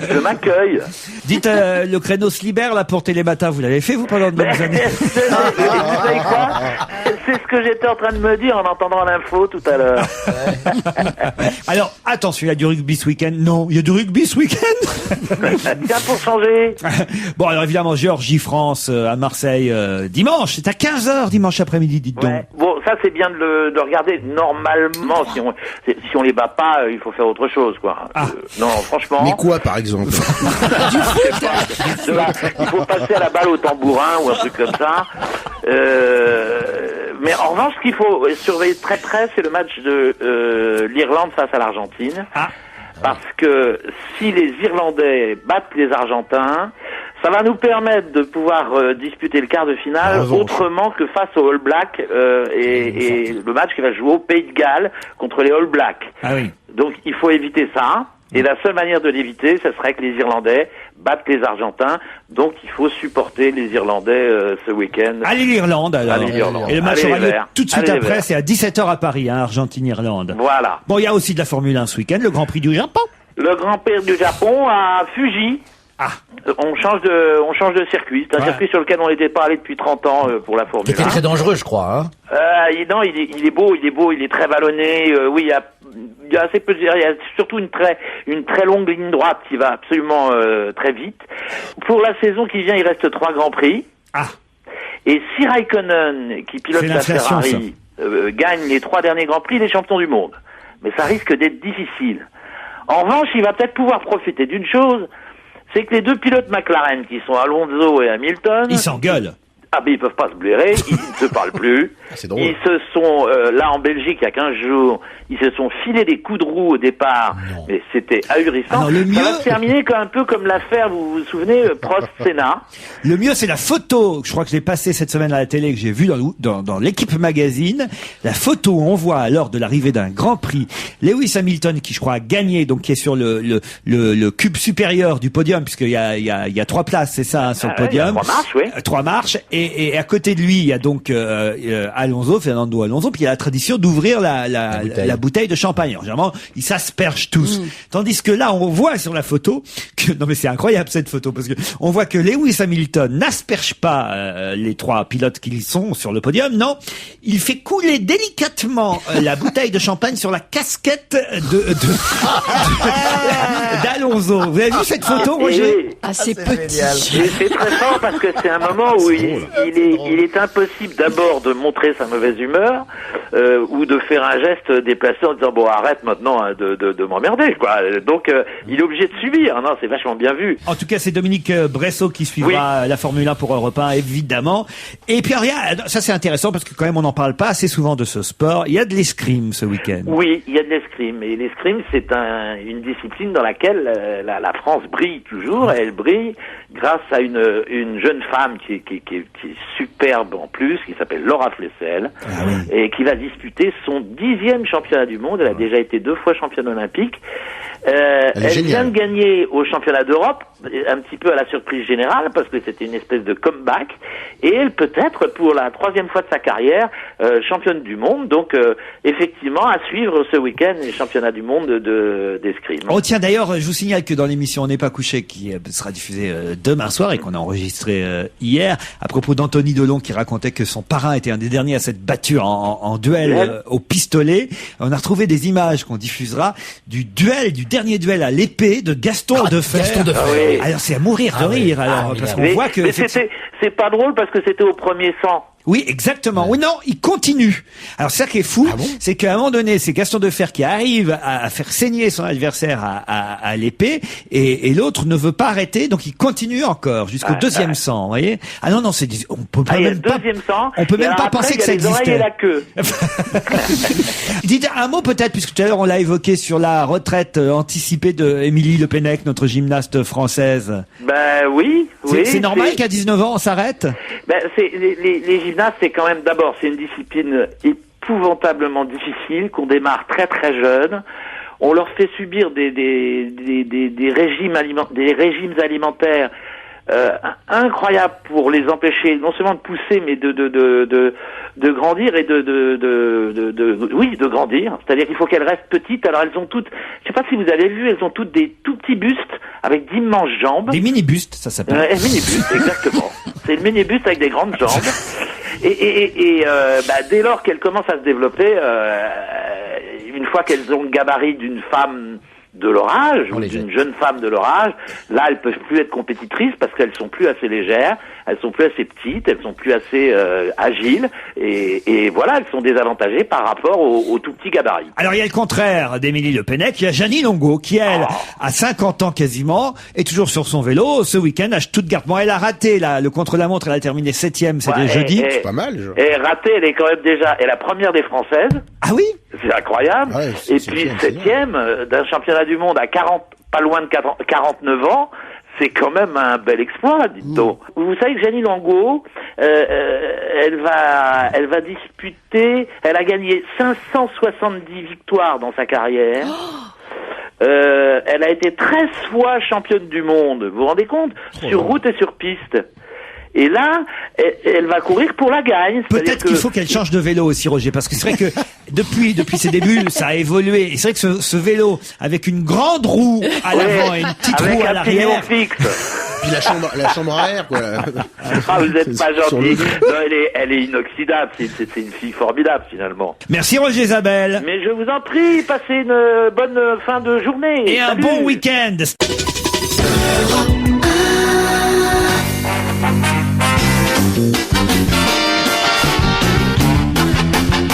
Je m'accueille. Dites, le créneau se libère là pour Télématin. Vous l'avez fait vous pendant de bonnes années? Vous savez quoi? c'est ce que j'étais en train de me dire en entendant l'info tout à l'heure. Alors, attention, il y a du rugby ce week-end. Non, il y a du rugby ce week-end. Tiens, pour changer. Bon, alors évidemment, Géorgie-France à Marseille dimanche. C'est à 15h dimanche après-midi, dites donc. Ouais. Bon, ça c'est bien de le regarder. Normalement, si on les bat pas, il faut faire autre chose, quoi. Non, franchement. Mais quoi, par exemple? Il faut passer à la balle au tambourin ou un truc comme ça. Mais en revanche, ce qu'il faut surveiller très près, c'est le match de l'Irlande face à l'Argentine. Parce que si les Irlandais battent les Argentins, ça va nous permettre de pouvoir disputer le quart de finale autrement que face aux All Blacks et le match qui va jouer au Pays de Galles contre les All Blacks. Ah oui. Donc il faut éviter ça. Et la seule manière de l'éviter, ce serait que les Irlandais battent les Argentins. Donc il faut supporter les Irlandais ce week-end. Allez l'Irlande alors. Allez l'Irlande. Et le match aura lieu tout de suite Allez après, c'est à 17h à Paris, hein, Argentine-Irlande. Voilà. Bon, il y a aussi de la Formule 1 ce week-end, le Grand Prix du Japon. Le Grand Prix du Japon à Fuji. On change de circuit. C'est un circuit sur lequel on n'était pas allé depuis 30 ans pour la Formule 1. C'était très dangereux, je crois. Hein. Non, il est beau, il est très vallonné. Oui, il y a assez peu, il y a surtout une très longue ligne droite qui va absolument très vite. Pour la saison qui vient, il reste 3 Grands Prix. Et si Raikkonen, qui pilote la Ferrari, gagne les 3 derniers Grands Prix, il est champion du monde. Mais ça risque d'être difficile. En revanche, il va peut-être pouvoir profiter d'une chose, c'est que les 2 pilotes McLaren, qui sont Alonso et Hamilton... Ils s'engueulent. Ah ben ils peuvent pas se blairer, ils ne se parlent plus. C'est drôle. Ils se sont, là en Belgique, il y a 15 jours, ils se sont filés des coups de roue au départ, mais c'était ahurissant. Ça va se terminer un peu comme l'affaire, vous vous souvenez, Prost-Senna. Le mieux, c'est la photo, je crois que je l'ai passée cette semaine à la télé, que j'ai vue dans l'équipe magazine. La photo où on voit, lors de l'arrivée d'un Grand Prix, Lewis Hamilton, qui je crois a gagné, donc qui est sur le cube supérieur du podium, puisqu'il y a 3 places, c'est ça, hein, sur le podium. 3 marches, oui. 3 marches, et à côté de lui, il y a donc Fernando Alonso, puis il y a la tradition d'ouvrir la bouteille de champagne. Alors, généralement, ils s'aspergent tous. Tandis que là, on voit sur la photo que, non mais c'est incroyable cette photo, parce que on voit que Lewis Hamilton n'asperge pas les 3 pilotes qui sont sur le podium, non. Il fait couler délicatement la bouteille de champagne sur la casquette d'Alonso. Vous avez vu cette photo, Roger? C'est petit. C'est très fort parce que c'est un moment où il est impossible d'abord de montrer sa mauvaise humeur ou de faire un geste déplacé en disant bon arrête maintenant de m'emmerder quoi. Donc il est obligé de subir. Non, c'est vachement bien vu. En tout cas, c'est Dominique Bressot qui suivra la Formule 1 pour Europe 1 évidemment. Et puis ça c'est intéressant parce que quand même on n'en parle pas assez souvent de ce sport. Il y a de l'escrime ce week-end. Oui, il y a de l'escrime et l'escrime c'est une discipline dans laquelle la France brille toujours. Elle brille grâce à une jeune femme qui est superbe en plus, qui s'appelle Laura Flessel, et qui va disputer son 10e championnat du monde. Elle a déjà été 2 fois championne olympique. Elle vient de gagner au championnat d'Europe, un petit peu à la surprise générale, parce que c'était une espèce de comeback, et elle peut être, pour la 3e fois de sa carrière, championne du monde. Donc, effectivement, à suivre ce week-end, les championnats du monde d'escrime. Oh tiens, d'ailleurs, je vous signale que dans l'émission On n'est pas couché, qui sera diffusée demain soir et qu'on a enregistré hier, à propos d'Anthony Delon qui racontait que son parrain était un des derniers à s'être battu en duel au pistolet, on a retrouvé des images qu'on diffusera du dernier duel à l'épée de Gaston Defferre. Gaston Defferre. Alors c'est à mourir de rire, parce qu'on voit que... Mais c'est pas drôle parce que c'était au premier sang. Oui, exactement. Oui, non, il continue. Alors, ça qui est fou, c'est qu'à un moment donné, c'est Gaston Defferre qui arrive à faire saigner son adversaire à l'épée, et l'autre ne veut pas arrêter, donc il continue encore jusqu'au 2e sang, vous voyez. Ah non, on peut même pas, on peut même pas penser que ça existait. Et la queue. Dites un mot peut-être, puisque tout à l'heure on l'a évoqué sur la retraite anticipée de Émilie Le Pennec, notre gymnaste française. Ben oui. C'est normal qu'à 19 ans on s'arrête? Ben les gymnastes, c'est quand même c'est une discipline épouvantablement difficile qu'on démarre très très jeune. On leur fait subir des régimes alimentaires incroyables pour les empêcher non seulement de pousser mais de grandir et de grandir. C'est-à-dire qu'il faut qu'elles restent petites. Alors elles ont toutes, je sais pas si vous avez vu, elles ont toutes des tout petits bustes avec d'immenses jambes. Des mini-bustes, ça s'appelle. Mini-bustes, exactement. C'est une mini-buste avec des grandes jambes. Dès lors qu'elles commencent à se développer, une fois qu'elles ont le gabarit d'une femme de leur âge, ou d'une jeune femme de leur âge, là elles peuvent plus être compétitrices parce qu'elles sont plus assez légères, elles sont plus assez petites, elles sont plus assez agiles, et voilà, elles sont désavantagées par rapport au tout petit gabarit. Alors il y a le contraire d'Émilie Le Pennec, il y a Jeannie Longo qui elle a 50 ans quasiment, est toujours sur son vélo ce week-end à Stuttgart. Bon, elle a raté le contre-la-montre, elle a terminé 7e, c'était jeudi. C'est pas mal. Et ratée, elle est quand même déjà, elle est la première des Françaises. Ah oui? C'est incroyable. Ouais, et puis 7e d'un championnat du monde à pas loin de 49 ans, c'est quand même un bel exploit, dites-donc. Vous savez que Jeannie Longo, elle va disputer, elle a gagné 570 victoires dans sa carrière. Elle a été 13 fois championne du monde, vous vous rendez compte? Sur route et sur piste. Et là, elle va courir pour la gagne. Peut-être qu'il faut qu'elle change de vélo aussi, Roger, parce que c'est vrai que depuis ses débuts, ça a évolué. Et c'est vrai que ce vélo, avec une grande roue à l'avant et une petite roue à l'arrière. Puis la chambre à air, quoi. Ah, vous êtes pas gentil. Non, elle est inoxydable. C'est une fille formidable, finalement. Merci, Roger Isabelle. Mais je vous en prie, passez une bonne fin de journée. Et un bon week-end.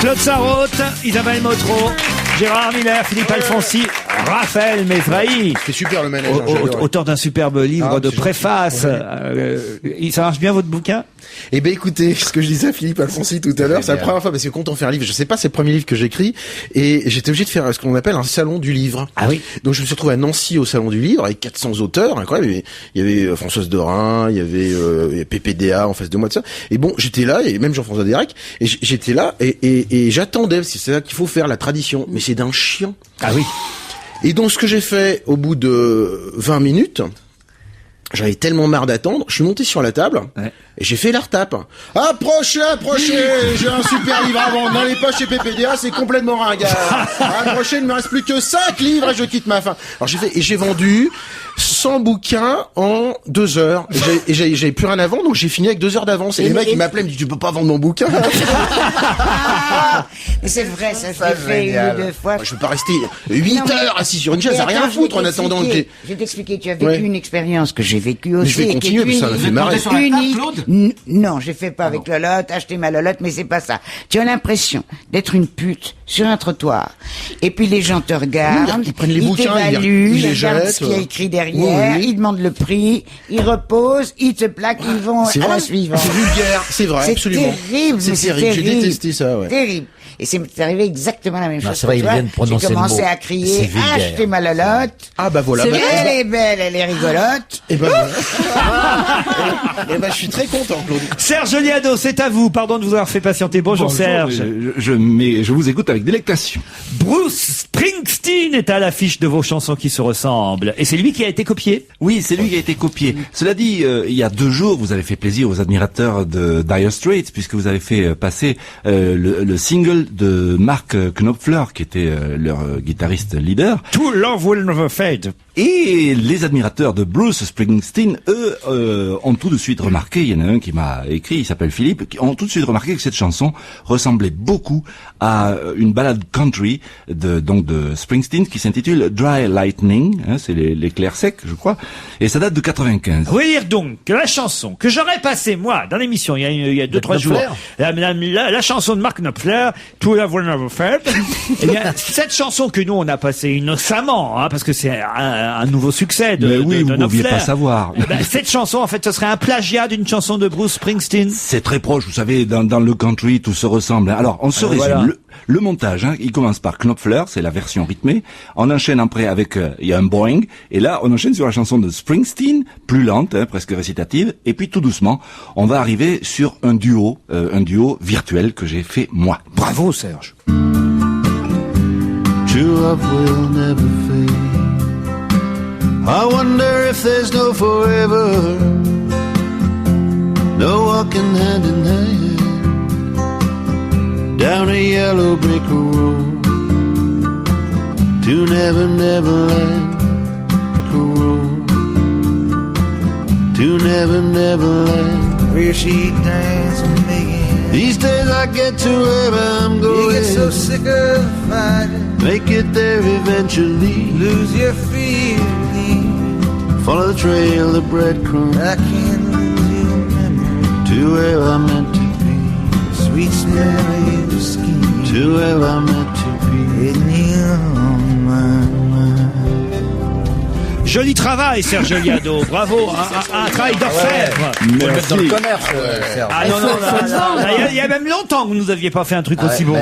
Claude Sarraute, Isabelle Motro, Gérard Miller, Philippe Alfonsi, Raphaël Mesrahi. C'est super le manager. Auteur d'un superbe livre de préface. Ça marche bien votre bouquin? Eh ben écoutez, ce que je disais à Philippe Alfonsi tout à l'heure, c'est la première fois parce que quand on fait un livre, je sais pas, c'est le premier livre que j'écris et j'étais obligé de faire ce qu'on appelle un salon du livre. Ah oui. Donc je me suis retrouvé à Nancy au salon du livre avec 400 auteurs, incroyable. Il y avait Françoise Dorin, il y avait PPDA en face de moi de ça. Et bon, j'étais là et même Jean-François Derek et j'étais là et j'attendais parce que c'est ça qu'il faut faire, la tradition. Mais c'est d'un chiant. Ah oui. Et donc ce que j'ai fait au bout de 20 minutes, j'avais tellement marre d'attendre, je suis monté sur la table et j'ai fait la retape. Approchez, j'ai un super livre à vendre dans les poches chez PPDA, c'est complètement ringard. Approchez, il ne me reste plus que 5 livres et je quitte ma fin. Alors j'ai vendu 100 bouquins en 2 heures. Et j'avais plus rien à vendre, donc j'ai fini avec 2 heures d'avance. Et les mecs, ils m'appelaient, ils me disent, tu peux pas vendre mon bouquin. Mais c'est vrai, ça s'est fait une ou deux fois. Je peux pas rester 8 heures assis sur une chaise à rien foutre en attendant que je vais t'expliquer, tu as vécu une expérience que j'ai vécue aussi. Mais je vais continuer, parce que ça m'a fait marrer. Non, j'ai fait pas avec Lolotte, acheter ma Lolotte, mais c'est pas ça. Tu as l'impression d'être une pute sur un trottoir. Et puis les gens te regardent, ils prennent les bouquins, t'évaluent, ils les regardent jettent. ce qu'il y a écrit derrière, ils demandent le prix, ils reposent, ils te plaquent, ils vont à la suivante. C'est vulgaire, c'est vrai, absolument. C'est terrible, c'est terrible. J'ai détesté ça, ouais. Terrible. Et c'est arrivé exactement la même chose. C'est vrai, il vient de prononcer J'ai le mot. commencé à crier, achetez ma Lolotte. Ah bah voilà. Elle est belle, elle est rigolote. Et ben je suis très content, Claude. Serge Liado, c'est à vous. Pardon de vous avoir fait patienter. Bonjour Serge. Je vous écoute avec délectation. Bruce Springsteen est à l'affiche de vos chansons qui se ressemblent. Et c'est lui qui a été copié? Oui, c'est lui qui a été copié. Cela dit, il y a 2 jours, vous avez fait plaisir aux admirateurs de Dire Straits, puisque vous avez fait passer le single de Mark Knopfler, qui était leur guitariste leader. True Love Will Never Fade. Et les admirateurs de Bruce Springsteen, eux, ont tout de suite remarqué, il y en a un qui m'a écrit, il s'appelle Philippe, qui ont tout de suite remarqué que cette chanson ressemblait beaucoup à une ballade country de Springsteen qui s'intitule Dry Lightning, hein, c'est l'éclair sec, je crois, et ça date de 95. Vous voulez dire donc que la chanson que j'aurais passée, moi, dans l'émission, il y a 2-3 jours, la chanson de Mark Knopfler, True Love Will Never Fade, eh bien, cette chanson que nous, on a passée innocemment, hein, parce que c'est un nouveau succès de vous ne Knopfler. pouviez pas savoir. Cette chanson, en fait, ce serait un plagiat d'une chanson de Bruce Springsteen. C'est très proche, vous savez, dans le country, tout se ressemble. Alors, on se résume. Voilà. Le montage, hein, il commence par Knopfler, c'est la version rythmée. On enchaîne après avec, il y a un boing. Et là, on enchaîne sur la chanson de Springsteen, plus lente, hein, presque récitative. Et puis, tout doucement, on va arriver sur un duo virtuel que j'ai fait moi. Bravo, Serge. True love will never fade. I wonder if there's no forever, no walking hand in hand down a yellow brick road to Never Never Land, to Never Never Land, where she danced and making These days I get to wherever I'm going. You get so sick of fighting. Make it there eventually. Lose your feeling. Follow the trail, the breadcrumbs. I can't lose your memory. To where I'm meant to be. Sweet smell of your skin. To where I'm meant to be. In your mind. Joli travail, Serge Liado. Bravo, un travail d'orfèvre. Merci. Dans le commerce, Serge. Ah non, il y a même longtemps que vous nous aviez pas fait un truc aussi bon.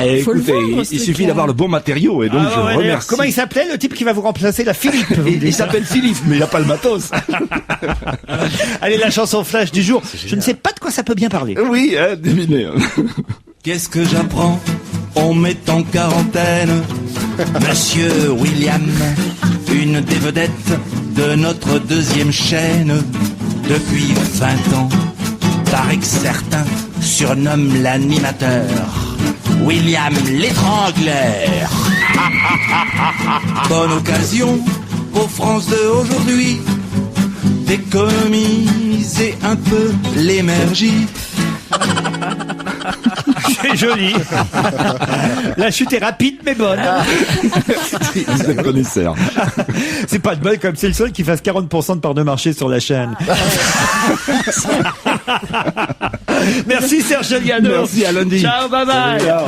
Écoutez, il suffit d'avoir le bon matériau et donc je vous remercie. Comment il s'appelait le type qui va vous remplacer, la Philippe? Il s'appelle Philippe, mais il n'a pas le matos. Allez, la chanson flash du jour. Je ne sais pas de quoi ça peut bien parler. Oui, devinez. Qu'est-ce que j'apprends? On met en quarantaine Monsieur William, une des vedettes de notre deuxième chaîne. Depuis 20 ans, paraît que certains surnomment l'animateur William l'étrangleur. Bonne occasion pour France 2 aujourd'hui d'économiser un peu l'énergie. C'est joli. La chute est rapide mais bonne. Vous êtes connaisseur. C'est pas de bol comme c'est le seul qui fasse 40% de part de marché sur la chaîne. Merci Serge Liado. Merci, à lundi. Ciao, bye bye. Ciao.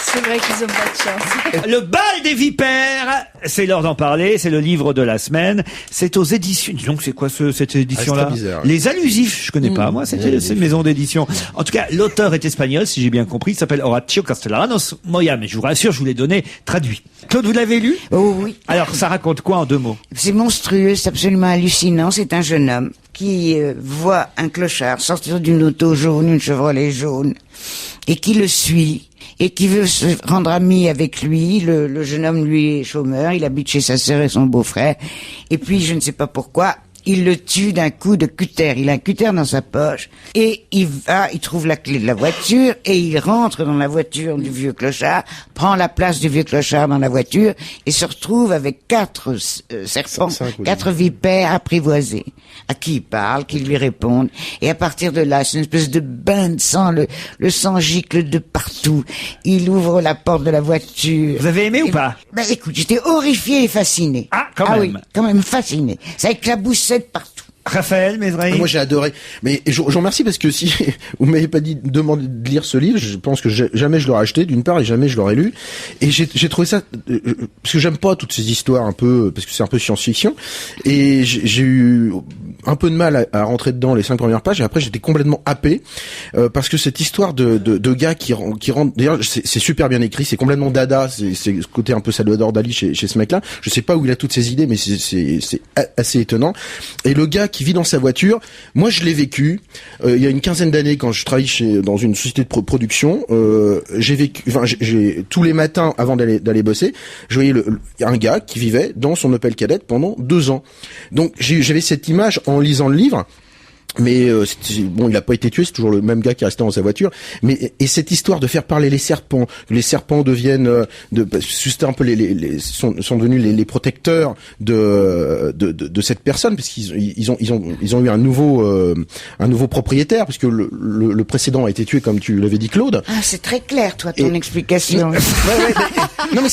C'est vrai qu'ils ont pas de chance. Le bal des vipères, c'est l'heure d'en parler, c'est le livre de la semaine, c'est aux éditions, donc c'est quoi cette édition-là? Les Allusifs, je connais pas, moi, c'est une maison d'édition. En tout cas, l'auteur est espagnol, si j'ai bien compris, il s'appelle Horacio Castellanos Moya, mais je vous rassure, je vous l'ai donné traduit. Claude, vous l'avez lu? Oh oui. Alors, ça raconte quoi en 2 mots? C'est monstrueux, c'est absolument hallucinant, c'est un jeune homme qui voit un clochard sortir d'une auto jaune, une Chevrolet jaune, et qui le suit. Et qui veut se rendre ami avec lui. Le jeune homme, lui, est chômeur. Il habite chez sa sœur et son beau-frère. Et puis, je ne sais pas pourquoi, il le tue d'un coup de cutter. Il a un cutter dans sa poche. Et il trouve la clé de la voiture et il rentre dans la voiture du vieux clochard, prend la place du vieux clochard dans la voiture et se retrouve avec 4 serpents, 4 vipères apprivoisées, à qui il parle, qui lui répondent. Et à partir de là, c'est une espèce de bain de sang, le sang gicle de partout. Il ouvre la porte de la voiture. Vous avez aimé ou pas? Ben écoute, j'étais horrifié et fasciné. Ah, quand même. Oui, quand même fasciné. Ça éclaboussait de partout. Raphaël Mézrahi. Moi j'ai adoré, mais je vous remercie parce que si vous m'avez pas demandé de lire ce livre, je pense que jamais je l'aurais acheté d'une part et jamais je l'aurais lu. Et j'ai trouvé ça parce que j'aime pas toutes ces histoires un peu parce que c'est un peu science-fiction et j'ai eu un peu de mal à rentrer dedans les 5 premières pages et après j'étais complètement happé parce que cette histoire de gars qui rentre, d'ailleurs c'est super bien écrit, c'est complètement dada, c'est ce côté un peu Salvador Dali chez ce mec-là. Je sais pas où il a toutes ces idées, mais c'est assez étonnant. Et le gars qui vit dans sa voiture, moi je l'ai vécu il y a une quinzaine d'années quand je travaillais dans une société de production. J'ai tous les matins avant d'aller bosser, je voyais un gars qui vivait dans son Opel Kadett pendant 2 ans. Donc j'avais cette image en lisant le livre. Mais bon, il a pas été tué, c'est toujours le même gars qui est resté dans sa voiture. Mais et cette histoire de faire parler les serpents, que les serpents deviennent c'était un peu sont devenus les protecteurs de cette personne, parce qu'ils ont eu un nouveau propriétaire, puisque le précédent a été tué, comme tu l'avais dit, Claude. Ah, c'est très clair, toi, ton explication. Non mais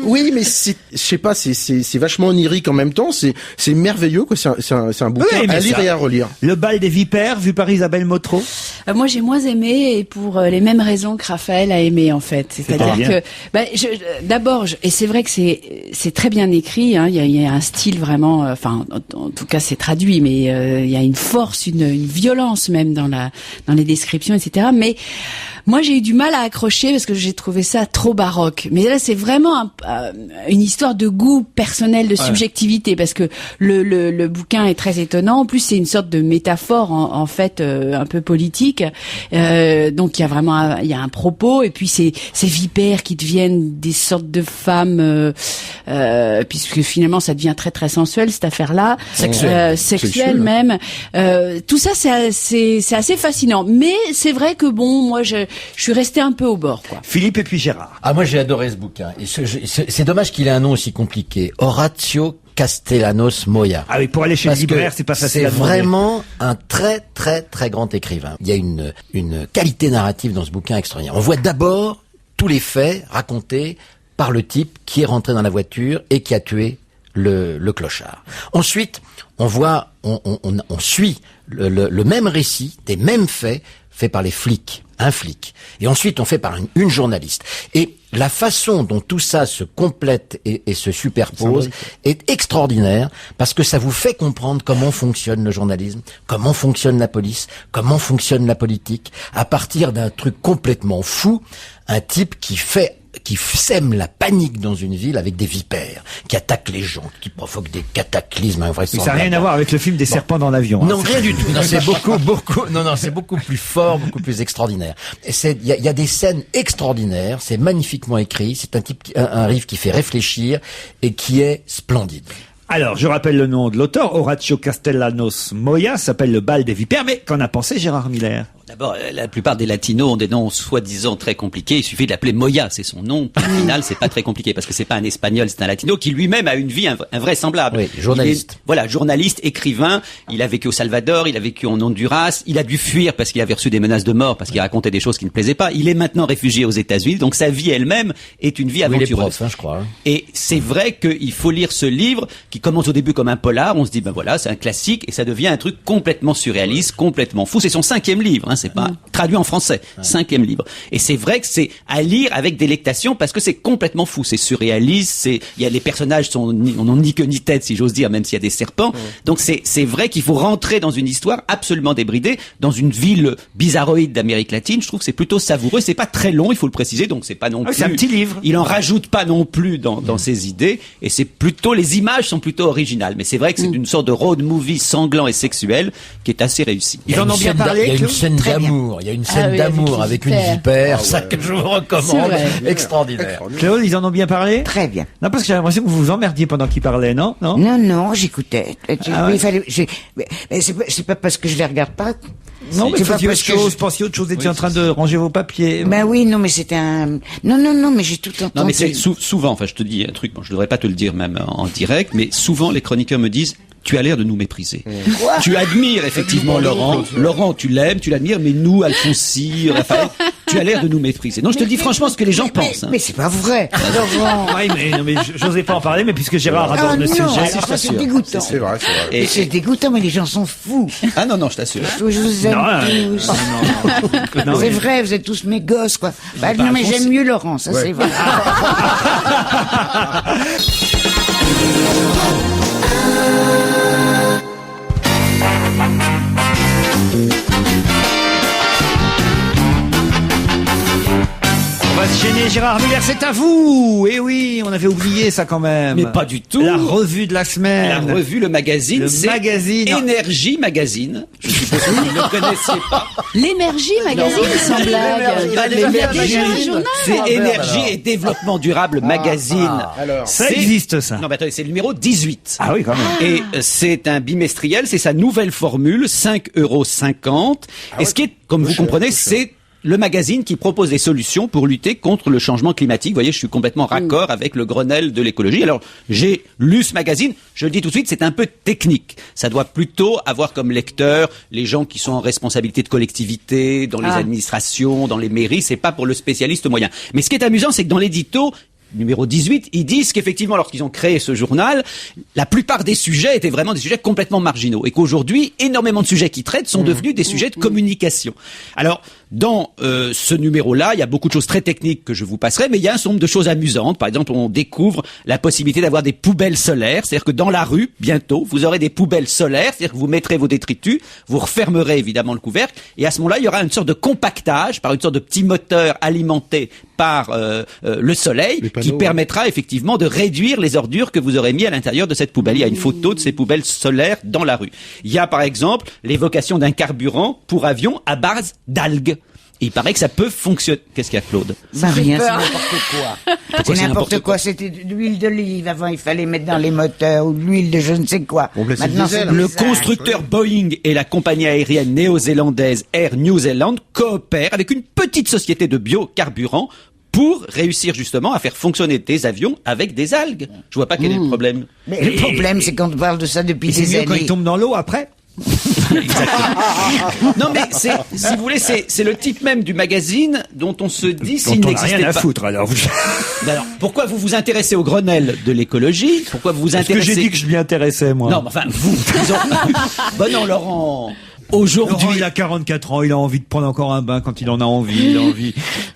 oui, mais je sais pas, c'est vachement onirique en même temps. C'est merveilleux, quoi. C'est un bouquin à lire et à relire. Le bal des vipères, vu par Isabelle Motro. Moi, j'ai moins aimé et pour les mêmes raisons que Raphaël a aimé, en fait. C'est-à-dire que, d'abord, et c'est vrai que c'est très bien écrit, hein, il y a un style vraiment, enfin, en tout cas, c'est traduit, mais il y a une force, une violence même dans les descriptions, etc. Mais moi, j'ai eu du mal à accrocher parce que j'ai trouvé ça trop baroque. Mais là, c'est vraiment une histoire de goût personnel, de subjectivité, parce que le bouquin est très étonnant. En plus, c'est une sorte de métaphore, en fait, un peu politique. Donc, il y a vraiment un propos. Et puis, ces vipères qui deviennent des sortes de femmes, puisque finalement, ça devient très très sensuel cette affaire-là, sexuelle même. Tout ça, c'est assez fascinant. Mais c'est vrai que bon, moi, je suis resté un peu au bord, quoi. Philippe et puis Gérard. Ah, moi j'ai adoré ce bouquin. Et c'est dommage qu'il ait un nom aussi compliqué. Horacio Castellanos Moya. Ah oui, pour aller chez le libraire, c'est pas facile à demander. C'est vraiment un très très très grand écrivain. Il y a une qualité narrative dans ce bouquin extraordinaire. On voit d'abord tous les faits racontés par le type qui est rentré dans la voiture et qui a tué le clochard. Ensuite, on suit le même récit, des mêmes faits, fait par les flics, un flic. Et ensuite, on fait par une journaliste. Et la façon dont tout ça se complète et se superpose est extraordinaire parce que ça vous fait comprendre comment fonctionne le journalisme, comment fonctionne la police, comment fonctionne la politique, à partir d'un truc complètement fou, un type qui sème la panique dans une ville avec des vipères, qui attaquent les gens, qui provoquent des cataclysmes invraisemblables. Ça n'a rien à voir avec le film des serpents dans l'avion. Non, rien du tout. Non, c'est c'est beaucoup plus fort, beaucoup plus extraordinaire. Il y a des scènes extraordinaires, c'est magnifiquement écrit, c'est un livre qui fait réfléchir et qui est splendide. Alors, je rappelle le nom de l'auteur, Horacio Castellanos Moya, s'appelle Le bal des vipères, mais qu'en a pensé Gérard Miller? D'abord, la plupart des latinos ont des noms soi-disant très compliqués. Il suffit de l'appeler Moya, c'est son nom. Au final, c'est pas très compliqué parce que c'est pas un espagnol, c'est un latino qui lui-même a une vie invraisemblable. Oui, journaliste. Journaliste, écrivain. Il a vécu au Salvador, il a vécu en Honduras. Il a dû fuir parce qu'il avait reçu des menaces de mort parce qu'il racontait des choses qui ne plaisaient pas. Il est maintenant réfugié aux États-Unis. Donc sa vie elle-même est une vie aventureuse. Il est prof, je crois. Et c'est vrai qu'il faut lire ce livre qui commence au début comme un polar. On se dit, ben voilà, c'est un classique et ça devient un truc complètement surréaliste, complètement fou. C'est son 5e livre, c'est pas traduit en français, 5e livre. Et c'est vrai que c'est à lire avec délectation parce que c'est complètement fou, c'est surréaliste, les personnages on n'ont ni queue ni tête si j'ose dire, même s'il y a des serpents. Donc c'est vrai qu'il faut rentrer dans une histoire absolument débridée, dans une ville bizarroïde d'Amérique latine. Je trouve que c'est plutôt savoureux, c'est pas très long, il faut le préciser, donc c'est pas non plus. C'est un petit livre. Il en rajoute pas non plus dans ses idées, et c'est plutôt, les images sont plutôt originales. Mais c'est vrai que c'est une sorte de road movie sanglant et sexuel qui est assez réussi. Ils en ont bien parlé. Il y a une scène d'amour. Il y a une scène d'amour avec une vipère, ça que je vous recommande, extraordinaire. Claude, ils en ont bien parlé? Très bien. Non, parce que j'ai l'impression que vous vous emmerdiez pendant qu'ils parlaient, non? Non, j'écoutais. Mais c'est pas parce que je les regarde pas. Non, mais faisiez autre chose, pensiez autre chose, étiez en train de ranger vos papiers. Ben oui, non, mais c'était un... Non, mais j'ai tout entendu. Non, mais c'est souvent, enfin, je te dis un truc, je devrais pas te le dire même en direct, mais souvent les chroniqueurs me disent, tu as l'air de nous mépriser. Quoi? Tu admires effectivement Laurent. Laurent, tu l'aimes, tu l'admires, mais nous, Alphonsi, Raphaël, tu as l'air de nous mépriser. Non, je te dis franchement ce que les gens pensent. Mais c'est pas vrai. Oui, mais j'osais pas en parler, mais puisque Gérard aborde le sujet, c'est dégoûtant. C'est vrai. Et c'est dégoûtant, mais les gens sont fous. Ah non, je t'assure. Je vous aime tous. Non, c'est vrai, vous êtes tous mes gosses, quoi. Non, mais j'aime mieux Laurent, ça c'est vrai. On va se gêner, Gérard Miller, c'est à vous. Eh oui, on avait oublié ça quand même. Mais pas du tout. La revue de la semaine. La revue, le magazine, c'est magazine. Énergie Magazine. Je suppose que vous ne le connaissiez pas. L'Énergie Magazine, sans blague. C'est Énergie et Développement Durable Magazine. Ça existe, ça. Non, mais attendez, c'est le numéro 18. Ah oui, quand même. Et c'est un bimestriel, c'est sa nouvelle formule, 5,50 €. Et ce qui est, comme vous comprenez, c'est le magazine qui propose des solutions pour lutter contre le changement climatique. Vous voyez, je suis complètement raccord avec le Grenelle de l'écologie. Alors, j'ai lu ce magazine, je le dis tout de suite, c'est un peu technique. Ça doit plutôt avoir comme lecteur les gens qui sont en responsabilité de collectivité, dans les administrations, dans les mairies. C'est pas pour le spécialiste moyen. Mais ce qui est amusant, c'est que dans l'édito, numéro 18, ils disent qu'effectivement, lorsqu'ils ont créé ce journal, la plupart des sujets étaient vraiment des sujets complètement marginaux et qu'aujourd'hui, énormément de sujets qui traitent sont devenus des sujets de communication. Alors, dans ce numéro-là, il y a beaucoup de choses très techniques que je vous passerai, mais il y a un certain nombre de choses amusantes. Par exemple, on découvre la possibilité d'avoir des poubelles solaires, c'est-à-dire que dans la rue, bientôt, vous aurez des poubelles solaires, c'est-à-dire que vous mettrez vos détritus, vous refermerez évidemment le couvercle, et à ce moment-là, il y aura une sorte de compactage par une sorte de petit moteur alimenté par le soleil, qui permettra effectivement de réduire les ordures que vous aurez mis à l'intérieur de cette poubelle. Il y a une photo de ces poubelles solaires dans la rue. Il y a par exemple l'évocation d'un carburant pour avion à base d'algues. Et il paraît que ça peut fonctionner. Qu'est-ce qu'il y a, Claude? Bah rien, c'est n'importe quoi. C'est n'importe quoi. C'était de l'huile d'olive. Avant, il fallait mettre dans les moteurs ou de l'huile de je ne sais quoi. Maintenant, le constructeur Boeing et la compagnie aérienne néo-zélandaise Air New Zealand coopèrent avec une petite société de biocarburant pour réussir justement à faire fonctionner des avions avec des algues. Je vois pas quel est le problème. Mais le problème, c'est qu'on parle de ça depuis C'est des mieux années. quand ils tombent dans l'eau après. Non mais si vous voulez, c'est le type même du magazine dont on se dit s'il Dont on n'a n'existait rien à pas. foutre alors. Alors, pourquoi vous vous intéressez au Grenelle de l'écologie? Pourquoi vous vous Parce que intéressez? j'ai dit que je m'y intéressais moi. Non, mais enfin, vous. Bon non, Laurent. Aujourd'hui, Laurent, il a 44 ans, il a envie de prendre encore un bain quand il en a envie.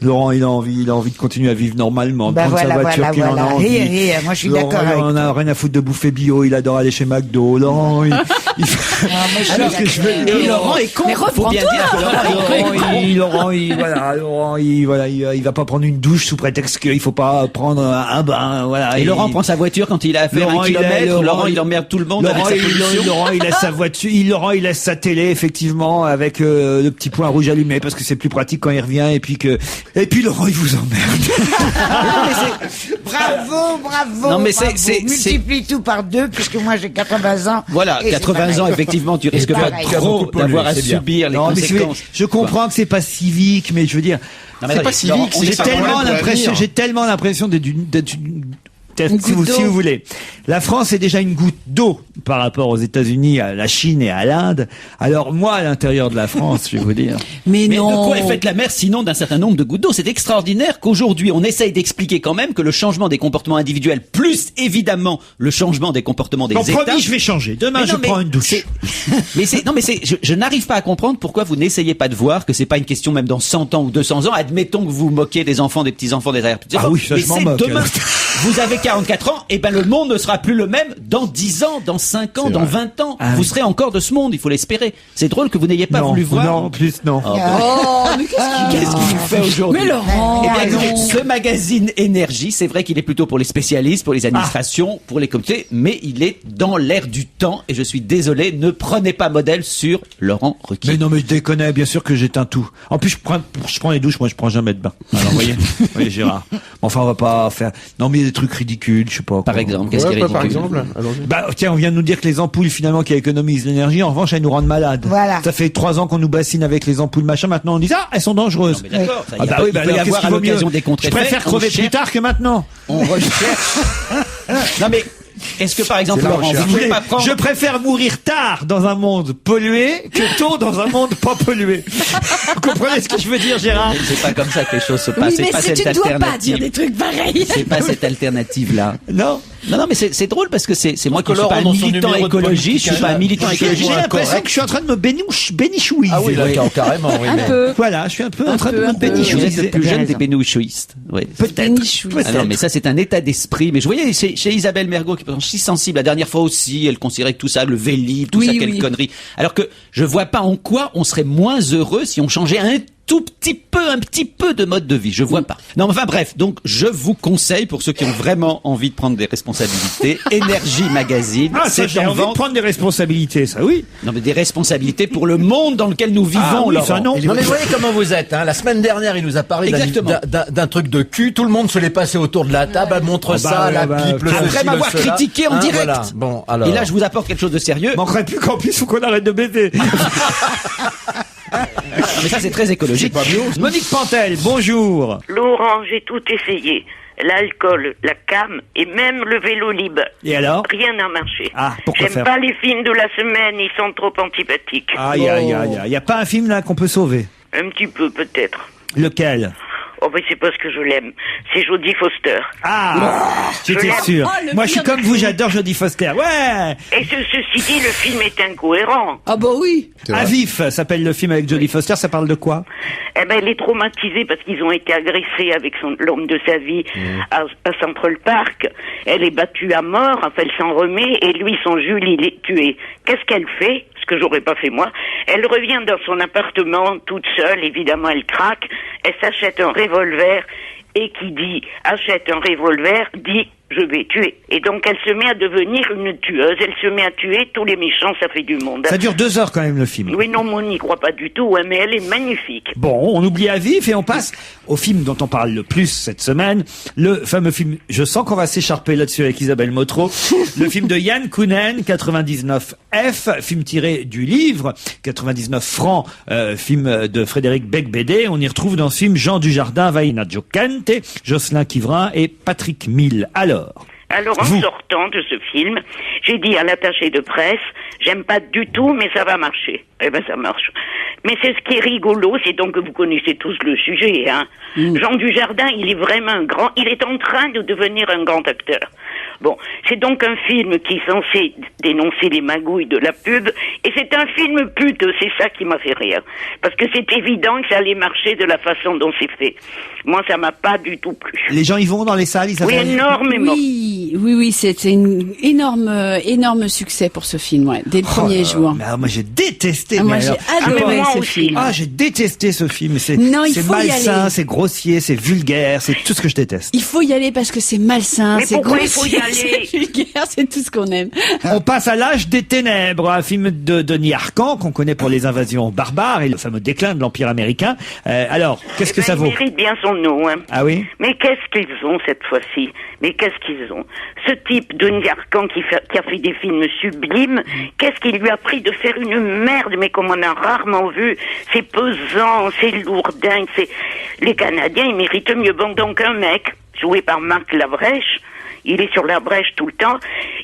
Laurent, il a envie de continuer à vivre normalement, de prendre sa voiture qu'il en a envie. Moi, je suis Laurent, d'accord avec il en a rien à foutre de bouffer bio, il adore aller chez McDo. Laurent, alors que je veux. Et Laurent est con. Faut bien dire que Laurent, il va pas prendre une douche sous prétexte qu'il faut pas prendre un bain, voilà. Et Laurent prend sa voiture quand il a à faire Laurent, 1 kilomètre. Laurent, il emmerde tout le monde avec sa pollution. Laurent, il laisse sa voiture, Laurent, il laisse sa télé, effectivement, avec le petit point rouge allumé, parce que c'est plus pratique quand il revient, et puis Laurent, il vous emmerde. Bravo. Non, mais bravo. c'est- Multiplie tout par 2, puisque moi j'ai 80 ans. Voilà, et 80 ans, effectivement, tu risques pas pareil. trop d'avoir à subir les Non, mais conséquences. je comprends que c'est pas civique, mais je veux dire, Non, mais C'est attendez, pas civique, Laurent, c'est j'ai pas tellement problème pour l'impression, l'avenir. j'ai tellement l'impression d'être si goutte d'eau. vous voulez. La France est déjà une goutte d'eau par rapport aux États-Unis, à la Chine et à l'Inde. Alors moi, à l'intérieur de la France, je vais vous dire. Mais Mais non. de quoi est faite la mer sinon d'un certain nombre de gouttes d'eau? C'est extraordinaire qu'aujourd'hui on essaye d'expliquer quand même que le changement des comportements individuels, plus évidemment le changement des comportements des Non, États. promis, je vais changer. Demain, Mais je non, mais prends une douche. Je n'arrive pas à comprendre pourquoi vous n'essayez pas de voir que c'est pas une question même dans 100 ans ou 200 ans. Admettons que vous vous moquez des enfants, des petits-enfants, des arrière-petits-enfants. Ah oui, ça, mais je m'en c'est moque, demain. alors. Vous avez 44 ans, et ben le monde ne sera plus le même dans 10 ans, dans 5 ans, dans 20 ans. Ah vous oui. serez encore de ce monde, il faut l'espérer. C'est drôle que vous n'ayez pas voulu voir. Non, plus non. Oh, mais Qu'est-ce qu'il vous fait aujourd'hui? Mais Laurent, Eh bien, non. écoutez, ce magazine Énergie, c'est vrai qu'il est plutôt pour les spécialistes, pour les administrations, pour les comités, mais il est dans l'air du temps, et je suis désolé, ne prenez pas modèle sur Laurent Ruquier. Mais non, mais je déconne, bien sûr que j'éteins tout. En plus, je prends les douches, moi je prends jamais de bain. Alors, voyez, Gérard. Enfin, on va pas faire. Non, mais il y a des trucs ridicules, je sais pas. Par exemple, qu'est-ce Ouais, qui est quoi, par ridicule? exemple, allons-y. Bah, tiens, on vient de nous dire que les ampoules, finalement, qui économisent l'énergie, en revanche, elles nous rendent malades. Voilà. Ça fait 3 ans qu'on nous bassine avec les ampoules machin. Maintenant, on dit, elles sont dangereuses. Non, mais d'accord, ça, Ah bah oui, bah il peut y alors, qu'est-ce avoir qu'il à vaut mieux l'occasion des Je contre-effets. préfère on crever plus cherche- tard que maintenant. On recherche. Non mais, est-ce que par exemple, C'est la Laurent, recherche. vous pouvez pas prendre... Je préfère mourir tard dans un monde pollué que tôt dans un monde pas pollué. Vous comprenez ce que je veux dire, Gérard? C'est pas comme ça que les choses se passent. Oui, c'est mais pas tu cette ne dois pas alternative. dire des trucs pareils. C'est pas cette alternative-là. Non. Non, mais c'est drôle parce que c'est moi qui que suis pas un Laurent, dans son militant numéro de écologiste, je suis politique, pas un militant j'ai écologiste. J'ai l'impression correct. que je suis en train de me bénichouiser. Ah oui, là, carrément, oui. Un mais- peu. Voilà, je suis un peu en train de me Vous êtes bénichouiser. le plus jeune des bénouchouistes. Ouais. Bénichouiste. Ah non, mais ça c'est un état d'esprit. Mais je voyais chez Isabelle Mergo qui est si sensible. La dernière fois aussi, elle considérait que tout ça, le Vélib, tout Oui, ça, quelle oui. connerie. Alors que je vois pas en quoi on serait moins heureux si on changeait un petit peu de mode de vie. Je vois pas. Non, mais enfin bref. Donc je vous conseille pour ceux qui ont vraiment envie de prendre des responsabilités, Énergie Magazine. Ah, ça, c'est j'ai en envie de vente. prendre des responsabilités, ça, oui. Non, mais des responsabilités pour le monde dans lequel nous vivons. Ah oui, Laurent. ça, non. Non mais vous voyez comment vous êtes, hein. La semaine dernière, il nous a parlé Exactement. d'un truc de cul. Tout le monde se l'est passé autour de la table. Elle montre ça, la pipe, le Après ceci, m'avoir le cela. critiqué en Hein, direct. voilà. Bon, alors. Et là, je vous apporte quelque chose de sérieux. Manquerait plus qu'en plus, faut qu'on arrête de baiser. Mais ça, c'est très écologique. Monique Pantel, bonjour. Laurent, j'ai tout essayé. L'alcool, la cam et même le vélo libre. Et alors? Rien n'a marché. Ah, pourquoi J'aime faire? pas les films de la semaine, ils sont trop antipathiques. Aïe, aïe, aïe, aïe. Y a pas un film là qu'on peut sauver? Un petit peu peut-être. Lequel? Oh, mais c'est parce que je l'aime. C'est Jodie Foster. Ah, j'étais l'aime. sûr. Oh, le Moi, je suis pire comme vous, j'adore Jodie Foster. Ouais. Et ceci dit, le film est incohérent. Ah bah oui. C'est vrai. À vif s'appelle le film avec Jodie Foster. Ça parle de quoi? Eh ben, elle est traumatisée parce qu'ils ont été agressés avec l'homme de sa vie à Central Park. Elle est battue à mort, enfin, elle s'en remet, et lui, son Jules, il est tué. Qu'est-ce qu'elle fait? Ce que j'aurais pas fait moi. Elle revient dans son appartement, toute seule, évidemment, elle craque. Elle s'achète un revolver, et qui dit achète un revolver, dit je vais tuer. Et donc elle se met à devenir une tueuse, elle se met à tuer tous les méchants, ça fait du monde. Ça dure 2 heures quand même le film. Oui, non, on n'y croit pas du tout, mais elle est magnifique. Bon, on oublie à vif et on passe au film dont on parle le plus cette semaine, le fameux film, je sens qu'on va s'écharper là-dessus avec Isabelle Motro, le film de Yann Kounen, 99F, film tiré du livre, 99 francs, film de Frédéric Becbédé. On y retrouve dans ce film Jean Dujardin, Vaina Giocante, Jocelyn Quivrin et Patrick Mille. Alors en sortant de ce film, j'ai dit à l'attaché de presse, j'aime pas du tout, mais ça va marcher. Eh ben ça marche. Mais c'est ce qui est rigolo, c'est donc que vous connaissez tous le sujet, hein. Jean Dujardin, il est vraiment il est en train de devenir un grand acteur. Bon, c'est donc un film qui est censé dénoncer les magouilles de la pub, et c'est un film pute, c'est ça qui m'a fait rire. Parce que c'est évident que ça allait marcher de la façon dont c'est fait. Moi, ça m'a pas du tout plu. Les gens y vont dans les salles, Oui, énormément. Oui, c'était un énorme succès pour ce film, ouais, dès le premier jour. Mais alors, moi, j'ai détesté. Moi, j'ai adoré ce film. Ah, j'ai détesté ce film. C'est malsain, c'est grossier, c'est vulgaire, c'est tout ce que je déteste. Il faut y aller parce que c'est malsain, mais c'est grossier, il faut y aller c'est vulgaire, c'est tout ce qu'on aime. On passe à l'âge des ténèbres, un film de Denis Arcand qu'on connaît pour les invasions barbares et le fameux déclin de l'Empire américain. Alors, qu'est-ce que ça vaut? Il mérite bien son nom, hein. Ah oui? Mais qu'est-ce qu'ils ont cette fois-ci? Mais qu'est-ce qu'ils ont? Ce type, Denis Arcand, qui a fait des films sublimes, qu'est-ce qu'il lui a pris de faire une merde, mais comme on a rarement vu? C'est pesant, c'est lourdingue, les Canadiens, ils méritent mieux. Bon, donc un mec, joué par Marc Labrèche, il est sur la brèche tout le temps,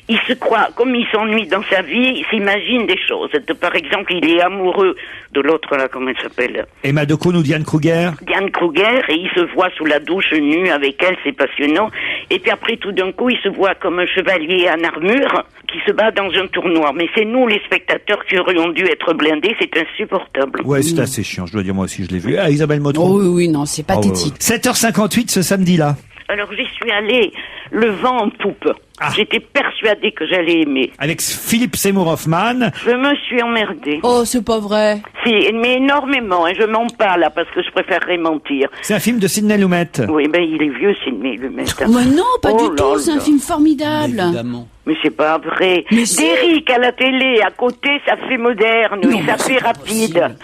il se croit, comme il s'ennuie dans sa vie, il s'imagine des choses. Par exemple, il est amoureux de l'autre, là, comment elle s'appelle? Emma Decaune ou Diane Kruger? Diane Kruger, et il se voit sous la douche nu avec elle, c'est passionnant. Et puis après, tout d'un coup, il se voit comme un chevalier en armure qui se bat dans un tournoi. Mais c'est nous, les spectateurs, qui aurions dû être blindés, c'est insupportable. Ouais, c'est assez chiant, je dois dire, moi aussi, je l'ai vu. Ah, Isabelle Motro? Oui, non, c'est pathétique. 7h58 ce samedi-là. Alors j'y suis allée, le vent en poupe. J'étais persuadée que j'allais aimer. Avec Philippe Seymour Hoffman. Je me suis emmerdée. Oh, c'est pas vrai. Si, mais énormément, et je mens pas là, parce que je préférerais mentir. C'est un film de Sidney Lumet. Oui, ben il est vieux, Sidney Lumet. Mais non, pas du tout, c'est un film formidable. Évidemment. Mais c'est pas vrai. Derrick à la télé, à côté, ça fait moderne, et ça fait rapide.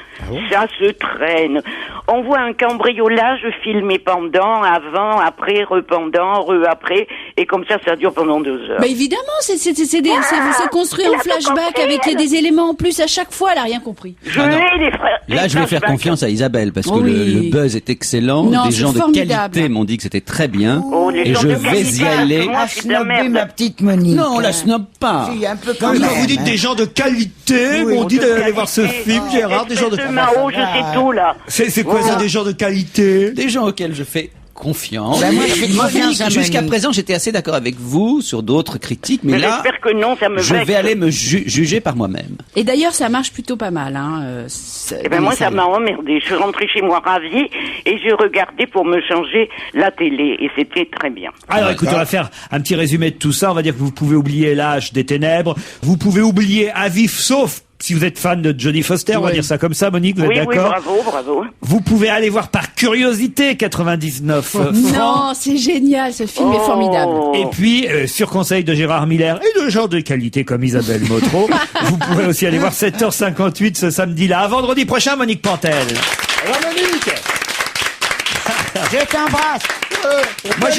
Ça se traîne. On voit un cambriolage filmé pendant, avant, après, rependant, après, et comme ça dure pendant 2 heures. Bah évidemment, c'est construit en flashback avec des éléments en plus à chaque fois, elle a rien compris. Là, je vais faire confiance à Isabelle, parce que le buzz est excellent, des gens de qualité m'ont dit que c'était très bien, et je vais y aller. Ma petite Monique. Non, on la snob pas. Si, un peu quand Quand même. vous dites des gens de qualité, m'ont dit d'aller voir ce film, Gérard, des gens de... Mao, je sais tout, là. C'est quoi ça, des gens de qualité? Des gens auxquels je fais confiance. Ben moi, je fais confiance à Jusqu'à Monique. présent, j'étais assez d'accord avec vous sur d'autres critiques, mais là, j'espère que non, ça me je vexe. vais aller me juger par moi-même. Et d'ailleurs, ça marche plutôt pas mal. Eh ben moi, ça m'a emmerdé. Je suis rentrée chez moi ravie et j'ai regardé pour me changer la télé et c'était très bien. Alors écoutez, on va faire un petit résumé de tout ça. On va dire que vous pouvez oublier l'âge des ténèbres. Vous pouvez oublier à vif, sauf si vous êtes fan de Jodie Foster, on va dire ça comme ça, Monique, vous êtes d'accord? Oui, bravo. Vous pouvez aller voir par curiosité 99 francs. Non, c'est génial, ce film est formidable. Et puis, sur conseil de Gérard Miller et de gens de qualité comme Isabelle Motro, vous pourrez aussi aller voir 7h58 ce samedi-là. À vendredi prochain, Monique Pantel. Alors Monique, je t'embrasse. Moi,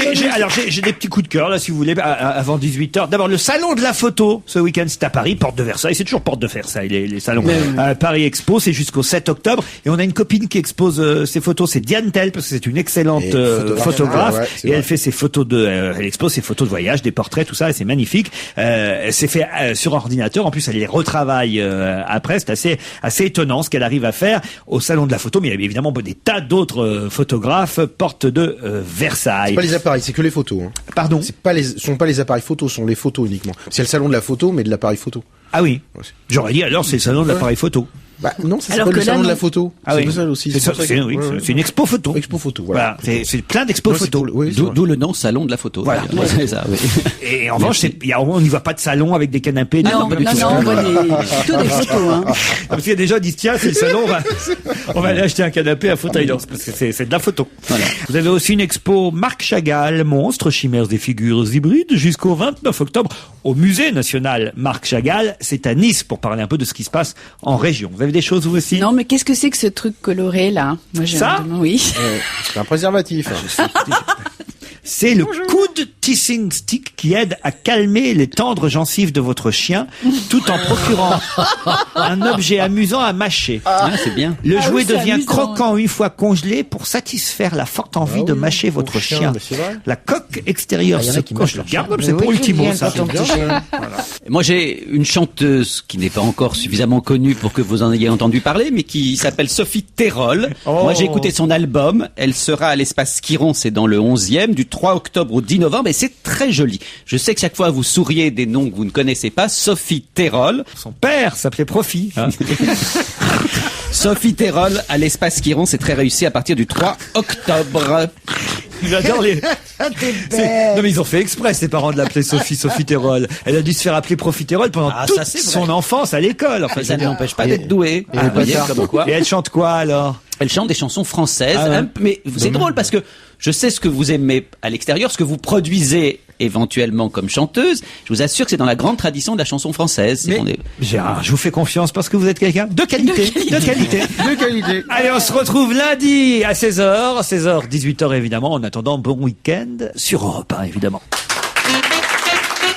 j'ai des petits coups de cœur, là, si vous voulez, avant 18h. D'abord, le salon de la photo, ce week-end, c'est à Paris, porte de Versailles. C'est toujours porte de Versailles, les salons. Paris Expo, c'est jusqu'au 7 octobre. Et on a une copine qui expose ses photos, c'est Diane Tell, parce que c'est une excellente photographe. Et elle fait ses photos elle expose ses photos de voyage, des portraits, tout ça, et c'est magnifique. C'est fait sur ordinateur. En plus, elle les retravaille après. C'est assez étonnant ce qu'elle arrive à faire au salon de la photo. Mais il y a évidemment des tas d'autres photographes porte de Versailles. C'est pas les appareils, c'est que les photos. Hein. Pardon? Ce sont pas les appareils photos, ce sont les photos uniquement. C'est le salon de la photo, mais de l'appareil photo. Ah oui. J'aurais dit alors c'est le salon de l'appareil photo. Non, ça Alors s'appelle que le salon là, de la non. photo. Ah oui. ça aussi. C'est une expo photo. Expo photo, voilà. C'est plein d'expos photos. D'où le nom salon de la photo. Voilà. C'est ça, oui. Et en revanche, on n'y va pas de salon avec des canapés. Non, on voit plutôt des photos. Hein. Parce qu'il y a des gens qui disent, tiens, c'est le salon, on va aller acheter un canapé à fauteuil parce que c'est de la photo. Voilà. Vous avez aussi une expo Marc Chagall, monstres, chimères et figures hybrides, jusqu'au 29 octobre au musée national Marc Chagall. C'est à Nice pour parler un peu de ce qui se passe en région. Vous avez des choses vous aussi? Non, mais qu'est-ce que c'est que ce truc coloré là? Moi, ça? Oui. C'est un préservatif. C'est le coude teasing stick qui aide à calmer les tendres gencives de votre chien tout en procurant un objet amusant à mâcher. C'est bien. Le jouet oui, c'est devient amusant. croquant une fois congelé pour satisfaire la forte envie de mâcher votre chien. La coque extérieure se coche. Regarde, c'est pour Ultimo ça. Moi, j'ai une chanteuse qui n'est pas encore suffisamment connue pour que vous en ayez entendu parler, mais qui s'appelle Sophie Terrol. Moi, j'ai écouté son album. Elle sera à l'espace Quiron, c'est dans le 11e, du 3 octobre au 10 novembre, et c'est très joli. Je sais que chaque fois, vous souriez des noms que vous ne connaissez pas. Sophie Terrol. Son père s'appelait Profi. Sophie Terrol à l'espace Quiron, c'est très réussi à partir du 3 octobre. J'adore les... Non mais ils ont fait exprès ces parents de l'appeler Sophie Terrol. Elle a dû se faire appeler Profiterol pendant toute son enfance à l'école. Enfin, ça ne l'empêche pas d'être douée. Comme quoi. Et elle chante quoi alors? Elle chante des chansons françaises. Mais c'est drôle parce que je sais ce que vous aimez à l'extérieur, ce que vous produisez éventuellement comme chanteuse. Je vous assure que c'est dans la grande tradition de la chanson française. Mais Gérard, je vous fais confiance parce que vous êtes quelqu'un de qualité. De qualité. Allez, on se retrouve lundi à 16h, 18h évidemment. En attendant, bon week-end sur Europe 1 évidemment.